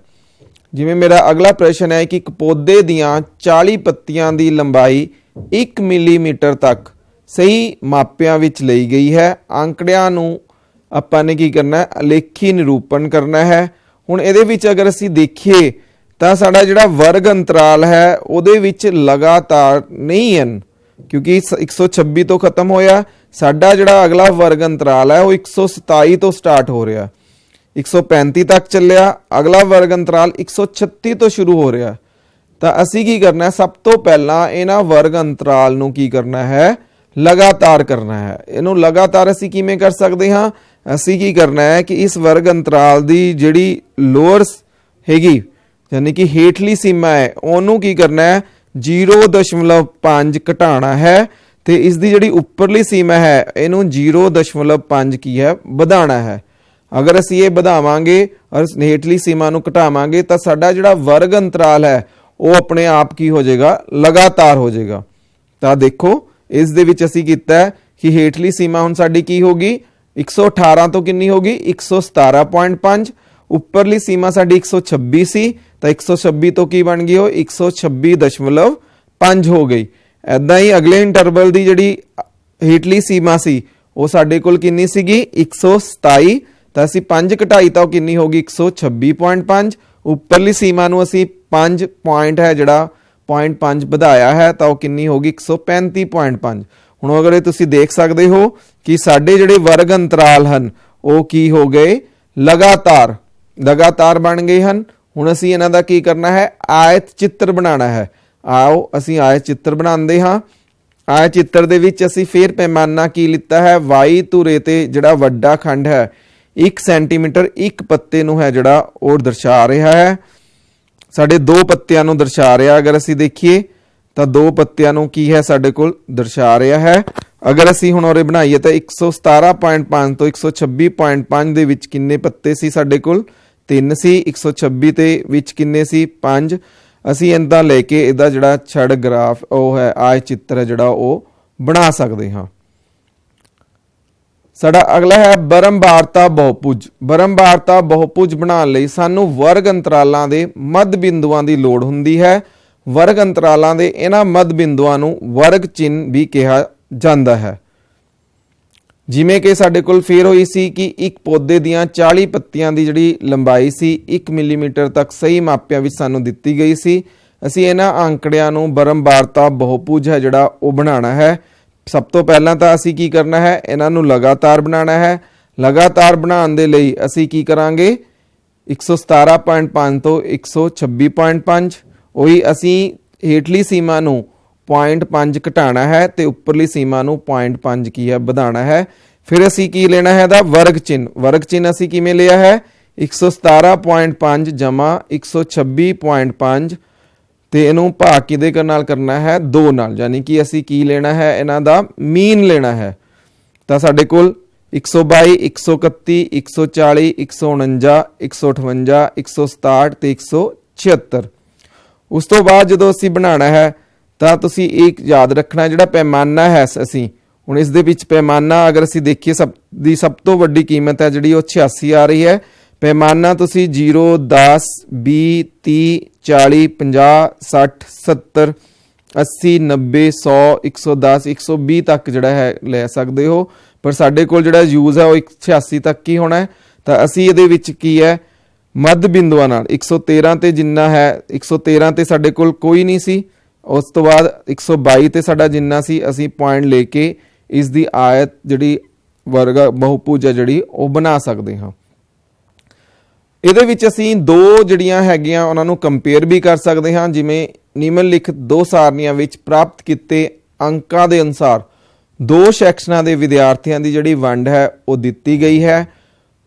ਜਿਵੇਂ ਮੇਰਾ ਅਗਲਾ ਪ੍ਰਸ਼ਨ ਹੈ ਕਿ ਇੱਕ ਪੌਦੇ ਦੀਆਂ 40 ਪੱਤੀਆਂ ਦੀ ਲੰਬਾਈ 1 ਮਿਲੀਮੀਟਰ ਤੱਕ ਸਹੀ ਮਾਪਿਆਂ ਵਿੱਚ ਲਈ ਗਈ ਹੈ। ਅੰਕੜਿਆਂ ਨੂੰ ਆਪਾਂ ਨੇ ਕੀ ਕਰਨਾ ਹੈ, ਅਲੇਖੀ ਨਿਰੂਪਣ ਕਰਨਾ ਹੈ। ਹੁਣ ਇਹਦੇ ਵਿੱਚ ਅਗਰ ਅਸੀਂ ਦੇਖੀਏ ਤਾਂ ਸਾਡਾ ਜਿਹੜਾ ਵਰਗ ਅੰਤਰਾਲ ਹੈ ਉਹਦੇ ਵਿੱਚ ਲਗਾਤਾਰ ਨਹੀਂ ਹਨ, ਕਿਉਂਕਿ 126 ਤੋਂ ਖਤਮ ਹੋਇਆ। ਸਾਡਾ ਜਿਹੜਾ ਅਗਲਾ ਵਰਗ ਅੰਤਰਾਲ ਹੈ ਉਹ 127 ਤੋਂ ਸਟਾਰਟ ਹੋ ਰਿਹਾ, 135 ਤੱਕ ਚੱਲਿਆ। ਅਗਲਾ ਵਰਗ ਅੰਤਰਾਲ 136 ਤੋਂ ਸ਼ੁਰੂ ਹੋ ਰਿਹਾ। ਤਾਂ ਅਸੀਂ ਕੀ ਕਰਨਾ ਹੈ, ਸਭ ਤੋਂ ਪਹਿਲਾਂ ਇਹਨਾਂ ਵਰਗ ਅੰਤਰਾਲ ਨੂੰ ਕੀ ਕਰਨਾ ਹੈ, ਲਗਾਤਾਰ ਕਰਨਾ ਹੈ। ਇਹਨੂੰ ਲਗਾਤਾਰ ਅਸੀਂ ਕਿਵੇਂ ਕਰ ਸਕਦੇ ਹਾਂ, ਅਸੀਂ ਕੀ ਕਰਨਾ ਹੈ ਕਿ ਇਸ ਵਰਗ ਅੰਤਰਾਲ ਦੀ ਜਿਹੜੀ ਲੋਅਰ ਹੈਗੀ ਯਾਨੀ ਕਿ ਹੇਠਲੀ ਸੀਮਾ ਹੈ ਉਹਨੂੰ ਕੀ ਕਰਨਾ ਹੈ, 0.5 ਘਟਾਉਣਾ ਹੈ, ਤੇ ਇਸ ਦੀ ਜਿਹੜੀ ਉੱਪਰਲੀ ਸੀਮਾ ਹੈ ਇਹਨੂੰ 0.5 ਕੀ ਹੈ, ਵਧਾਉਣਾ ਹੈ। ਅਗਰ ਅਸੀਂ ਇਹ ਵਧਾਵਾਂਗੇ ਔਰ ਹੇਠਲੀ ਸੀਮਾ ਨੂੰ ਘਟਾਵਾਂਗੇ ਤਾਂ ਸਾਡਾ ਜਿਹੜਾ ਵਰਗ ਅੰਤਰਾਲ ਹੈ ਉਹ ਆਪਣੇ ਆਪ ਕੀ ਹੋ ਜਾਏਗਾ, ਲਗਾਤਾਰ ਹੋ ਜਾਏਗਾ। ਤਾਂ ਦੇਖੋ ਇਸ ਦੇ ਵਿੱਚ ਅਸੀਂ ਕੀਤਾ ਹੈ ਕਿ ਹੇਠਲੀ ਸੀਮਾ ਹੁਣ ਸਾਡੀ ਕੀ ਹੋਗੀ, 118 ਤੋਂ ਕਿੰਨੀ ਹੋਗੀ, 117.5। ਉੱਪਰਲੀ ਸੀਮਾ ਸਾਡੀ 126 ਸੀ ਤਾਂ 126 ਤੋਂ ਕੀ ਬਣ ਗਈ, ਉਹ 126.5 ਹੋ ਗਈ। ਐਦਾਂ ਹੀ ਅਗਲੇ ਇੰਟਰਵਲ ਦੀ ਜਿਹੜੀ ਹੇਠਲੀ ਸੀਮਾ ਸੀ ਉਹ ਸਾਡੇ ਕੋਲ ਕਿੰਨੀ ਸੀਗੀ, 127। ਤਾਂ ਅਸੀਂ 5 ਘਟਾਈ ਤਾਂ ਉਹ ਕਿੰਨੀ ਹੋ ਗਈ, 126.5। ਉੱਪਰਲੀ ਸੀਮਾ ਨੂੰ ਅਸੀਂ 5 ਪੁਆਇੰਟ ਹੈ ਜਿਹੜਾ 0.5 ਵਧਾਇਆ ਹੈ ਤਾਂ ਉਹ ਕਿੰਨੀ ਹੋ ਗਈ, 135.5। ਹੁਣ ਅਗਰ ਤੁਸੀਂ ਦੇਖ ਸਕਦੇ ਹੋ ਕਿ ਸਾਡੇ ਜਿਹੜੇ ਵਰਗ ਅੰਤਰਾਲ ਹਨ ਉਹ ਕੀ ਹੋ ਗਏ, ਲਗਾਤਾਰ ਬਣ ਗਏ ਹਨ। ਹੁਣ ਅਸੀਂ ਇਹਨਾਂ ਦਾ ਕੀ ਕਰਨਾ ਹੈ, ਆਇਤ ਚਿੱਤਰ ਬਣਾਉਣਾ ਹੈ। ਆਓ ਅਸੀਂ ਆਇਤ ਚਿੱਤਰ ਬਣਾਉਂਦੇ ਹਾਂ। ਆਇਤ ਚਿੱਤਰ ਦੇ ਵਿੱਚ ਅਸੀਂ ਫੇਰ ਪੈਮਾਨਾ ਕੀ ਲਿੱਤਾ ਹੈ, ਵਾਈ ਧੁਰੇ ਤੇ ਜਿਹੜਾ ਵੱਡਾ ਖੰਡ ਹੈ 1 ਸੈਂਟੀਮੀਟਰ ਇੱਕ ਪੱਤੇ ਨੂੰ ਹੈ ਜਿਹੜਾ ਉਹ ਦਰਸਾ ਰਿਹਾ ਹੈ। ਸਾਡੇ 2 ਪੱਤਿਆਂ ਨੂੰ ਦਰਸਾ ਰਿਹਾ। ਅਗਰ ਅਸੀਂ ਦੇਖੀਏ ਤਾਂ 2 ਪੱਤਿਆਂ ਨੂੰ ਕੀ ਹੈ ਸਾਡੇ ਕੋਲ ਦਰਸਾ ਰਿਹਾ ਹੈ। ਅਗਰ ਅਸੀਂ ਹੁਣ ਉਰੇ ਬਣਾਈਏ ਤਾਂ 117.5 ਤੋਂ 126.5 ਦੇ ਵਿੱਚ ਕਿੰਨੇ ਪੱਤੇ ਸੀ ਸਾਡੇ ਕੋਲ, 3 ਸੀ। 126 ਦੇ ਵਿੱਚ ਕਿੰਨੇ ਸੀ, 5। ਅਸੀਂ ਇਹਦਾ ਲੈ ਕੇ ਇਹਦਾ ਜਿਹੜਾ ਛੜ ਗ੍ਰਾਫ ਉਹ ਹੈ, ਆਇ ਚਿੱਤਰ ਹੈ ਜਿਹੜਾ ਉਹ ਬਣਾ ਸਕਦੇ ਹਾਂ। ਸਾਡਾ ਅਗਲਾ ਹੈ ਬਰਮਬਾਰਤਾ ਬਹੁਭੁਜ। ਬਰਮਬਾਰਤਾ ਬਹੁਭੁਜ ਬਣਾਉਣ ਲਈ ਸਾਨੂੰ ਵਰਗ ਅੰਤਰਾਲਾਂ ਦੇ ਮੱਧ ਬਿੰਦੂਆਂ ਦੀ ਲੋੜ ਹੁੰਦੀ ਹੈ। ਵਰਗ ਅੰਤਰਾਲਾਂ ਦੇ ਇਹਨਾਂ ਮੱਧ ਬਿੰਦੂਆਂ ਨੂੰ ਵਰਗ ਚਿੰਨ੍ਹ ਵੀ ਕਿਹਾ ਜਾਂਦਾ ਹੈ। ਜਿਵੇਂ ਕਿ ਸਾਡੇ ਕੋਲ ਫੇਰ ਹੋਈ ਸੀ ਕਿ ਇੱਕ ਪੌਦੇ ਦੀਆਂ 40 ਪੱਤੀਆਂ ਦੀ ਜਿਹੜੀ ਲੰਬਾਈ ਸੀ 1 ਮਿਲੀਮੀਟਰ ਤੱਕ ਸਹੀ ਮਾਪਿਆਂ ਵਿੱਚ ਸਾਨੂੰ ਦਿੱਤੀ ਗਈ ਸੀ। ਅਸੀਂ ਇਹਨਾਂ ਅੰਕੜਿਆਂ ਨੂੰ ਬਰਮਬਾਰਤਾ ਬਹੁਭੁਜ ਹੈ ਜਿਹੜਾ ਉਹ ਬਣਾਉਣਾ ਹੈ। ਸਭ ਤੋਂ ਪਹਿਲਾਂ ਤਾਂ ਅਸੀਂ ਕੀ ਕਰਨਾ ਹੈ, ਇਹਨਾਂ ਨੂੰ ਲਗਾਤਾਰ ਬਣਾਉਣਾ ਹੈ। ਲਗਾਤਾਰ ਬਣਾਉਣ ਦੇ ਲਈ ਅਸੀਂ ਕੀ ਕਰਾਂਗੇ, 117.5 ਤੋਂ 126.5। ਉਹੀ ਅਸੀਂ ਹੇਠਲੀ ਸੀਮਾ ਨੂੰ 0.5 ਘਟਾਉਣਾ ਹੈ ਤੇ ਉੱਪਰਲੀ ਸੀਮਾ ਨੂੰ 0.5 ਕੀ ਹੈ, ਵਧਾਉਣਾ ਹੈ। ਫਿਰ ਅਸੀਂ ਕੀ ਲੈਣਾ ਹੈ, ਇਹਦਾ ਵਰਗ ਚਿੰਨ੍ਹ। ਵਰਗ ਚਿੰਨ੍ਹ ਅਸੀਂ ਕਿਵੇਂ ਲਿਆ ਹੈ, 117.5 ਜਮਾ 126.5 ਤੇ ਇਹਨੂੰ ਭਾਗ ਕਿਹਦੇ ਨਾਲ ਕਰਨਾ ਹੈ, 2 ਨਾਲ। ਯਾਨੀ ਕਿ ਅਸੀਂ ਕੀ ਲੈਣਾ ਹੈ, ਇਹਨਾਂ ਦਾ ਮੀਨ ਲੈਣਾ ਹੈ। ਤਾਂ ਸਾਡੇ ਕੋਲ 122, 131, 140, 149, 158, 167 ਤੇ 176। ਉਸ ਤੋਂ ਬਾਅਦ ਜਦੋਂ ਅਸੀਂ ਬਣਾਉਣਾ ਹੈ ਤਾਂ ਤੁਸੀਂ ਇੱਕ ਯਾਦ ਰੱਖਣਾ, ਜਿਹੜਾ ਪੈਮਾਨਾ ਹੈ ਅਸੀਂ ਹੁਣ ਇਸ ਦੇ ਵਿੱਚ ਪੈਮਾਨਾ ਅਗਰ ਅਸੀਂ ਦੇਖੀਏ ਸਭ ਤੋਂ ਵੱਡੀ ਕੀਮਤ ਹੈ ਜਿਹੜੀ ਉਹ 86 ਆ ਰਹੀ ਹੈ। ਪੈਮਾਨਾ ਤੁਸੀਂ 0, 10, 20, 30, 40, 50, 60, 70, 80, 90, 100, 110, 120 ਤੱਕ ਜਿਹੜਾ ਹੈ ਲੈ ਸਕਦੇ ਹੋ। ਪਰ ਸਾਡੇ ਕੋਲ ਜਿਹੜਾ ਯੂਜ਼ ਹੈ ਉਹ 86 ਤੱਕ ਹੀ ਹੋਣਾ ਹੈ। ਤਾਂ ਅਸੀਂ ਇਹਦੇ ਵਿੱਚ ਕੀ ਹੈ, ਮੱਧ ਬਿੰਦੂਆਂ ਨਾਲ 113 ਤੇ ਜਿੰਨਾ ਹੈ 113 ਤੇ ਸਾਡੇ ਕੋਲ ਕੋਈ ਨਹੀਂ ਸੀ। ਉਸ ਤੋਂ ਬਾਅਦ 122 ਤੇ ਸਾਡਾ ਜਿੰਨਾ ਸੀ ਅਸੀਂ ਪੁਆਇੰਟ ਲੈ ਕੇ ਇਸ ਦੀ ਆਇਤ ਜਿਹੜੀ ਵਰਗ ਬਹੁਭੁਜ ਹੈ ਜਿਹੜੀ ਉਹ ਬਣਾ ਸਕਦੇ ਹਾਂ। ਇਹਦੇ ਵਿੱਚ ਅਸੀਂ ਦੋ ਜਿਹੜੀਆਂ ਹੈਗੀਆਂ ਉਹਨਾਂ ਨੂੰ ਕੰਪੇਅਰ ਵੀ ਕਰ ਸਕਦੇ ਹਾਂ। ਜਿਵੇਂ ਨਿਮਨਲਿਖਤ ਦੋ ਸਾਰਣੀਆਂ ਵਿੱਚ ਪ੍ਰਾਪਤ ਕੀਤੇ ਅੰਕਾਂ ਦੇ ਅਨੁਸਾਰ ਦੋ ਸੈਕਸ਼ਨਾਂ ਦੇ ਵਿਦਿਆਰਥੀਆਂ ਦੀ ਜਿਹੜੀ ਵੰਡ ਹੈ ਉਹ ਦਿੱਤੀ ਗਈ ਹੈ।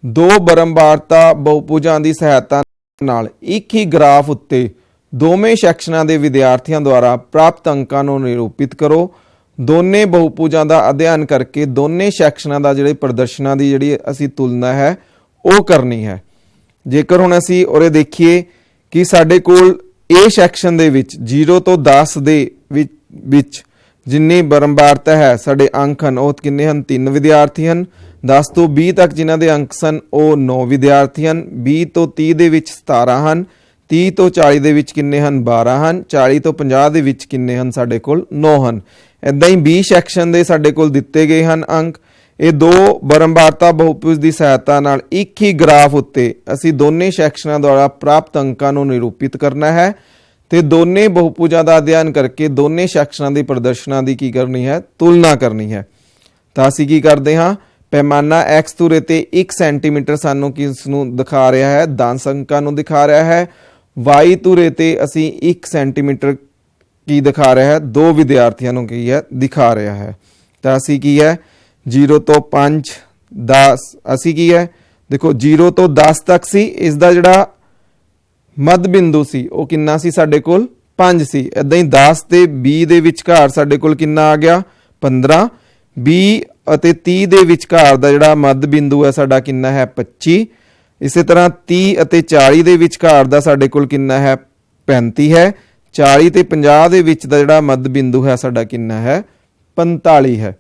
ਦੋ ਬਰਮਬਾਰਤਾ ਬਹੁਭੁਜਾਂ ਦੀ ਸਹਾਇਤਾ ਨਾਲ ਇੱਕ ਹੀ ਗ੍ਰਾਫ ਉੱਤੇ ਦੋਵੇਂ ਸੈਕਸ਼ਨਾਂ ਦੇ ਵਿਦਿਆਰਥੀਆਂ ਦੁਆਰਾ ਪ੍ਰਾਪਤ ਅੰਕਾਂ ਨੂੰ ਨਿਰੂਪਿਤ ਕਰੋ। ਦੋਨੇ ਬਹੁਭੁਜਾਂ ਦਾ ਅਧਿਐਨ ਕਰਕੇ ਦੋਨੇ ਸੈਕਸ਼ਨਾਂ ਦਾ ਜਿਹੜੇ ਪ੍ਰਦਰਸ਼ਨਾਂ ਦੀ ਜਿਹੜੀ ਅਸੀਂ ਤੁਲਨਾ ਹੈ ਉਹ ਕਰਨੀ ਹੈ। ਜੇਕਰ ਹੁਣ ਅਸੀਂ ਉਰੇ ਦੇਖੀਏ ਕਿ ਸਾਡੇ ਕੋਲ ਇਹ ਸੈਕਸ਼ਨ ਦੇ ਵਿੱਚ 0 ਤੋਂ 10 ਦੇ ਵਿੱਚ ਜਿੰਨੀ ਬਰਮਬਾਰਤਾ ਹੈ ਸਾਡੇ ਅੰਕ ਹਨ ਉਹ ਕਿੰਨੇ ਹਨ? 3 ਵਿਦਿਆਰਥੀ ਹਨ। 10 ਤੋਂ 20 ਤੱਕ ਜਿਨ੍ਹਾਂ ਦੇ ਅੰਕ ਸਨ ਉਹ 9 ਵਿਦਿਆਰਥੀ ਹਨ। 20 ਤੋਂ 30 ਦੇ ਵਿੱਚ 17 ਹਨ। 30 ਤੋਂ 40 ਦੇ ਵਿੱਚ ਕਿੰਨੇ ਹਨ? 12 ਹਨ। 40 ਤੋਂ 50 ਦੇ ਵਿੱਚ ਕਿੰਨੇ ਹਨ? ਸਾਡੇ ਕੋਲ 9 ਹਨ। ਇੱਦਾਂ ਹੀ 20 ਸੈਕਸ਼ਨ ਦੇ ਸਾਡੇ ਕੋਲ ਦਿੱਤੇ ਗਏ ਹਨ ਅੰਕ। ਇਹ ਦੋ ਬਰਮਬਾਰਤਾ ਬਹੁਭੁਜ ਦੀ ਸਹਾਇਤਾ ਨਾਲ ਇੱਕ ਹੀ ਗ੍ਰਾਫ ਉੱਤੇ ਅਸੀਂ ਦੋਨੇ ਸੈਕਸ਼ਨਾਂ ਦੁਆਰਾ ਪ੍ਰਾਪਤ ਅੰਕਾਂ ਨੂੰ ਨਿਰੂਪਿਤ ਕਰਨਾ ਹੈ ਤੇ ਦੋਨੇ ਬਹੁਭੁਜਾਂ ਦਾ ਅਧਿਐਨ ਕਰਕੇ ਦੋਨੇ ਸੈਕਸ਼ਨਾਂ ਦੀ ਪ੍ਰਦਰਸ਼ਨਾਂ ਦੀ ਕੀ ਕਰਨੀ ਹੈ? ਤੁਲਨਾ ਕਰਨੀ ਹੈ। ਤਾਂ ਅਸੀਂ ਕੀ ਕਰਦੇ ਹਾਂ? ਪੈਮਾਨਾ x ਧੁਰੇ ਤੇ 1 ਸੈਂਟੀਮੀਟਰ ਸਾਨੂੰ ਕਿਸ ਨੂੰ ਦਿਖਾ ਰਿਹਾ ਹੈ? 10 ਅੰਕਾਂ ਨੂੰ ਦਿਖਾ ਰਿਹਾ ਹੈ। y ਧੁਰੇ ਤੇ ਅਸੀਂ 1 ਸੈਂਟੀਮੀਟਰ ਕੀ ਦਿਖਾ ਰਿਹਾ ਹੈ? 2 ਵਿਦਿਆਰਥੀਆਂ ਨੂੰ ਕੀ ਹੈ ਦਿਖਾ ਰਿਹਾ ਹੈ। ਤਾਂ ਅਸੀਂ ਕੀ ਹੈ 0 ਤੋਂ 5 10 ਅਸੀਂ ਕੀ ਹੈ ਦੇਖੋ 0 ਤੋਂ 10 ਤੱਕ ਸੀ। ਇਸ ਦਾ ਜਿਹੜਾ ਮੱਧ ਬਿੰਦੂ ਸੀ ਉਹ ਕਿੰਨਾ ਸੀ? ਸਾਡੇ ਕੋਲ 5 ਸੀ। ਇਦਾਂ ਹੀ 10 ਤੇ 20 ਦੇ ਵਿਚਕਾਰ ਸਾਡੇ ਕੋਲ ਕਿੰਨਾ ਆ ਗਿਆ? 15। 20 ਅਤੇ 30 ਦੇ ਵਿਚਕਾਰ ਦਾ ਜਿਹੜਾ ਮੱਧ ਬਿੰਦੂ ਹੈ ਸਾਡਾ ਕਿੰਨਾ ਹੈ? 25। ਇਸੇ ਤਰ੍ਹਾਂ 30 ਅਤੇ 40 ਦੇ ਵਿਚਕਾਰ ਦਾ ਸਾਡੇ ਕੋਲ ਕਿੰਨਾ ਹੈ? 35 ਹੈ। 40 ਤੇ 50 ਦੇ ਵਿੱਚ ਦਾ ਜਿਹੜਾ ਮੱਧ ਬਿੰਦੂ ਹੈ ਸਾਡਾ ਕਿੰਨਾ ਹੈ? 45 ਹੈ।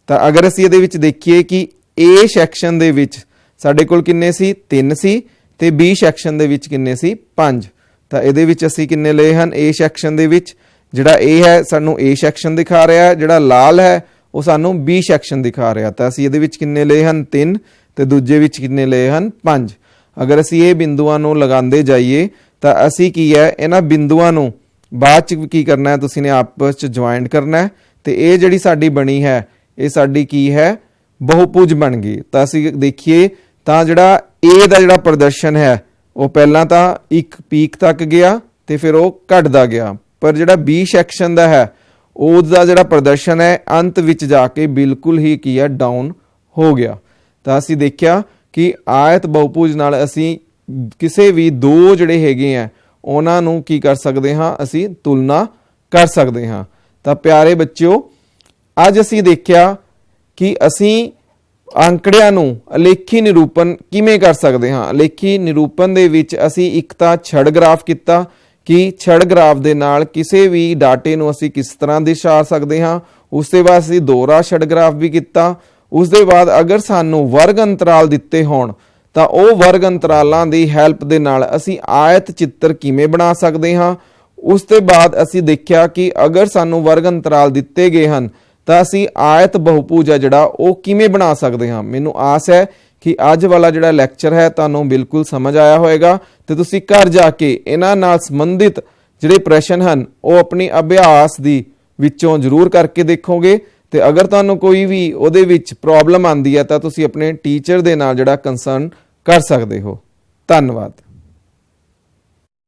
ਤਾਂ ਅਗਰ ਅਸੀਂ ਇਹਦੇ ਵਿੱਚ ਦੇਖੀਏ ਕਿ A ਸੈਕਸ਼ਨ ਦੇ ਵਿੱਚ ਸਾਡੇ ਕੋਲ ਕਿੰਨੇ ਸੀ? 3 ਸੀ ਤੇ B ਸੈਕਸ਼ਨ ਦੇ ਵਿੱਚ ਕਿੰਨੇ ਸੀ? 5। ਤਾਂ ਇਹਦੇ ਵਿੱਚ ਅਸੀਂ ਕਿੰਨੇ ਲਏ ਹਨ? A ਸੈਕਸ਼ਨ ਦੇ ਵਿੱਚ ਜਿਹੜਾ A ਹੈ ਸਾਨੂੰ A ਸੈਕਸ਼ਨ ਦਿਖਾ ਰਿਹਾ ਹੈ। ਜਿਹੜਾ ਲਾਲ ਹੈ ਉਹ ਸਾਨੂੰ B ਸੈਕਸ਼ਨ ਦਿਖਾ ਰਿਹਾ। ਤਾਂ ਅਸੀਂ ਇਹਦੇ ਵਿੱਚ ਕਿੰਨੇ ਲਏ ਹਨ? 3 ਤੇ ਦੂਜੇ ਵਿੱਚ ਕਿੰਨੇ ਲਏ ਹਨ? 5। ਅਗਰ ਅਸੀਂ ਇਹ ਬਿੰਦੂਆਂ ਨੂੰ ਲਗਾਉਂਦੇ ਜਾਈਏ ਤਾਂ ਅਸੀਂ ਕੀ ਹੈ ਇਹਨਾਂ ਬਿੰਦੂਆਂ ਨੂੰ ਬਾਅਦ ਚ ਕੀ ਕਰਨਾ ਹੈ? ਤੁਸੀਂ ਨੇ ਆਪਸ ਚ ਜੁਆਇੰਟ ਕਰਨਾ ਹੈ ਤੇ ਇਹ ਜਿਹੜੀ ਸਾਡੀ ਬਣੀ ਹੈ ਇਹ ਸਾਡੀ ਕੀ ਹੈ? ਬਹੁਭੁਜ ਬਣ ਗਈ। ਤਾਂ ਅਸੀਂ ਦੇਖੀਏ ਤਾਂ ਜਿਹੜਾ A ਦਾ ਜਿਹੜਾ ਪ੍ਰਦਰਸ਼ਨ ਹੈ ਉਹ ਪਹਿਲਾਂ ਤਾਂ ਇੱਕ ਪੀਕ ਤੱਕ ਗਿਆ ਤੇ ਫਿਰ ਉਹ ਘਟਦਾ ਗਿਆ। ਪਰ ਜਿਹੜਾ B ਸੈਕਸ਼ਨ ਦਾ ਹੈ ਉਸ ਦਾ ਜਿਹੜਾ ਪ੍ਰਦਰਸ਼ਨ ਹੈ ਅੰਤ ਵਿੱਚ ਜਾ ਕੇ ਬਿਲਕੁਲ ਹੀ ਕੀ ਹੈ? ਡਾਊਨ ਹੋ ਗਿਆ। ਤਾਂ ਅਸੀਂ ਦੇਖਿਆ ਕਿ ਆਇਤ ਬਹੁਭੁਜ ਨਾਲ ਅਸੀਂ ਕਿਸੇ ਵੀ ਦੋ ਜਿਹੜੇ ਹੈਗੇ ਆ ਉਹਨਾਂ ਨੂੰ ਕੀ ਕਰ ਸਕਦੇ ਹਾਂ? ਅਸੀਂ ਤੁਲਨਾ ਕਰ ਸਕਦੇ ਹਾਂ। ਤਾਂ ਪਿਆਰੇ ਬੱਚਿਓ ਅੱਜ ਅਸੀਂ ਦੇਖਿਆ ਕਿ ਅਸੀਂ ਅੰਕੜਿਆਂ ਨੂੰ ਅਲੇਖੀ ਨਿਰੂਪਣ ਕਿਵੇਂ ਕਰ ਸਕਦੇ ਹਾਂ। ਅਲੇਖੀ ਨਿਰੂਪਣ ਦੇ ਵਿੱਚ ਅਸੀਂ ਇੱਕ ਤਾਂ ਛੜ ਗ੍ਰਾਫ ਕੀਤਾ ਕਿ ਛੜ ਗ੍ਰਾਫ ਦੇ ਨਾਲ ਕਿਸੇ ਵੀ ਡਾਟੇ ਨੂੰ ਅਸੀਂ ਕਿਸ ਤਰ੍ਹਾਂ ਦਰਸਾ ਸਕਦੇ ਹਾਂ। ਉਸ ਤੋਂ ਬਾਅਦ ਅਸੀਂ ਦੋਹਰਾ ਛੜ ਗ੍ਰਾਫ ਵੀ ਕੀਤਾ। ਉਸ ਦੇ ਬਾਅਦ ਅਗਰ ਸਾਨੂੰ ਵਰਗ ਅੰਤਰਾਲ ਦਿੱਤੇ ਹੋਣ ਤਾਂ ਉਹ ਵਰਗ ਅੰਤਰਾਲਾਂ ਦੀ ਹੈਲਪ ਦੇ ਨਾਲ ਅਸੀਂ ਆਇਤ ਚਿੱਤਰ ਕਿਵੇਂ ਬਣਾ ਸਕਦੇ ਹਾਂ। ਉਸ ਤੋਂ ਬਾਅਦ ਅਸੀਂ ਦੇਖਿਆ ਕਿ ਅਗਰ ਸਾਨੂੰ ਵਰਗ ਅੰਤਰਾਲ ਦਿੱਤੇ ਗਏ ਹਨ ਤਾਂ ਅਸੀਂ ਆਇਤ ਬਹੁਭੁਜ ਹੈ ਜਿਹੜਾ ਉਹ ਕਿਵੇਂ ਬਣਾ ਸਕਦੇ ਹਾਂ। ਮੈਨੂੰ ਆਸ ਹੈ ਕਿ ਅੱਜ ਵਾਲਾ ਜਿਹੜਾ ਲੈਕਚਰ ਹੈ ਤੁਹਾਨੂੰ ਬਿਲਕੁਲ ਸਮਝ ਆਇਆ ਹੋਵੇਗਾ ਤੇ ਤੁਸੀਂ ਘਰ ਜਾ ਕੇ ਇਹਨਾਂ ਨਾਲ ਸੰਬੰਧਿਤ ਜਿਹੜੇ ਪ੍ਰਸ਼ਨ ਹਨ ਉਹ ਆਪਣੀ ਅਭਿਆਸ ਦੀ ਵਿੱਚੋਂ ਜ਼ਰੂਰ ਕਰਕੇ ਦੇਖੋਗੇ। ਤੇ ਅਗਰ ਤੁਹਾਨੂੰ ਕੋਈ ਵੀ ਉਹਦੇ ਵਿੱਚ ਪ੍ਰੋਬਲਮ ਆਉਂਦੀ ਹੈ ਤਾਂ ਤੁਸੀਂ ਆਪਣੇ ਟੀਚਰ ਦੇ ਨਾਲ ਜਿਹੜਾ ਕੰਸਰਨ ਕਰ ਸਕਦੇ ਹੋ। ਧੰਨਵਾਦ।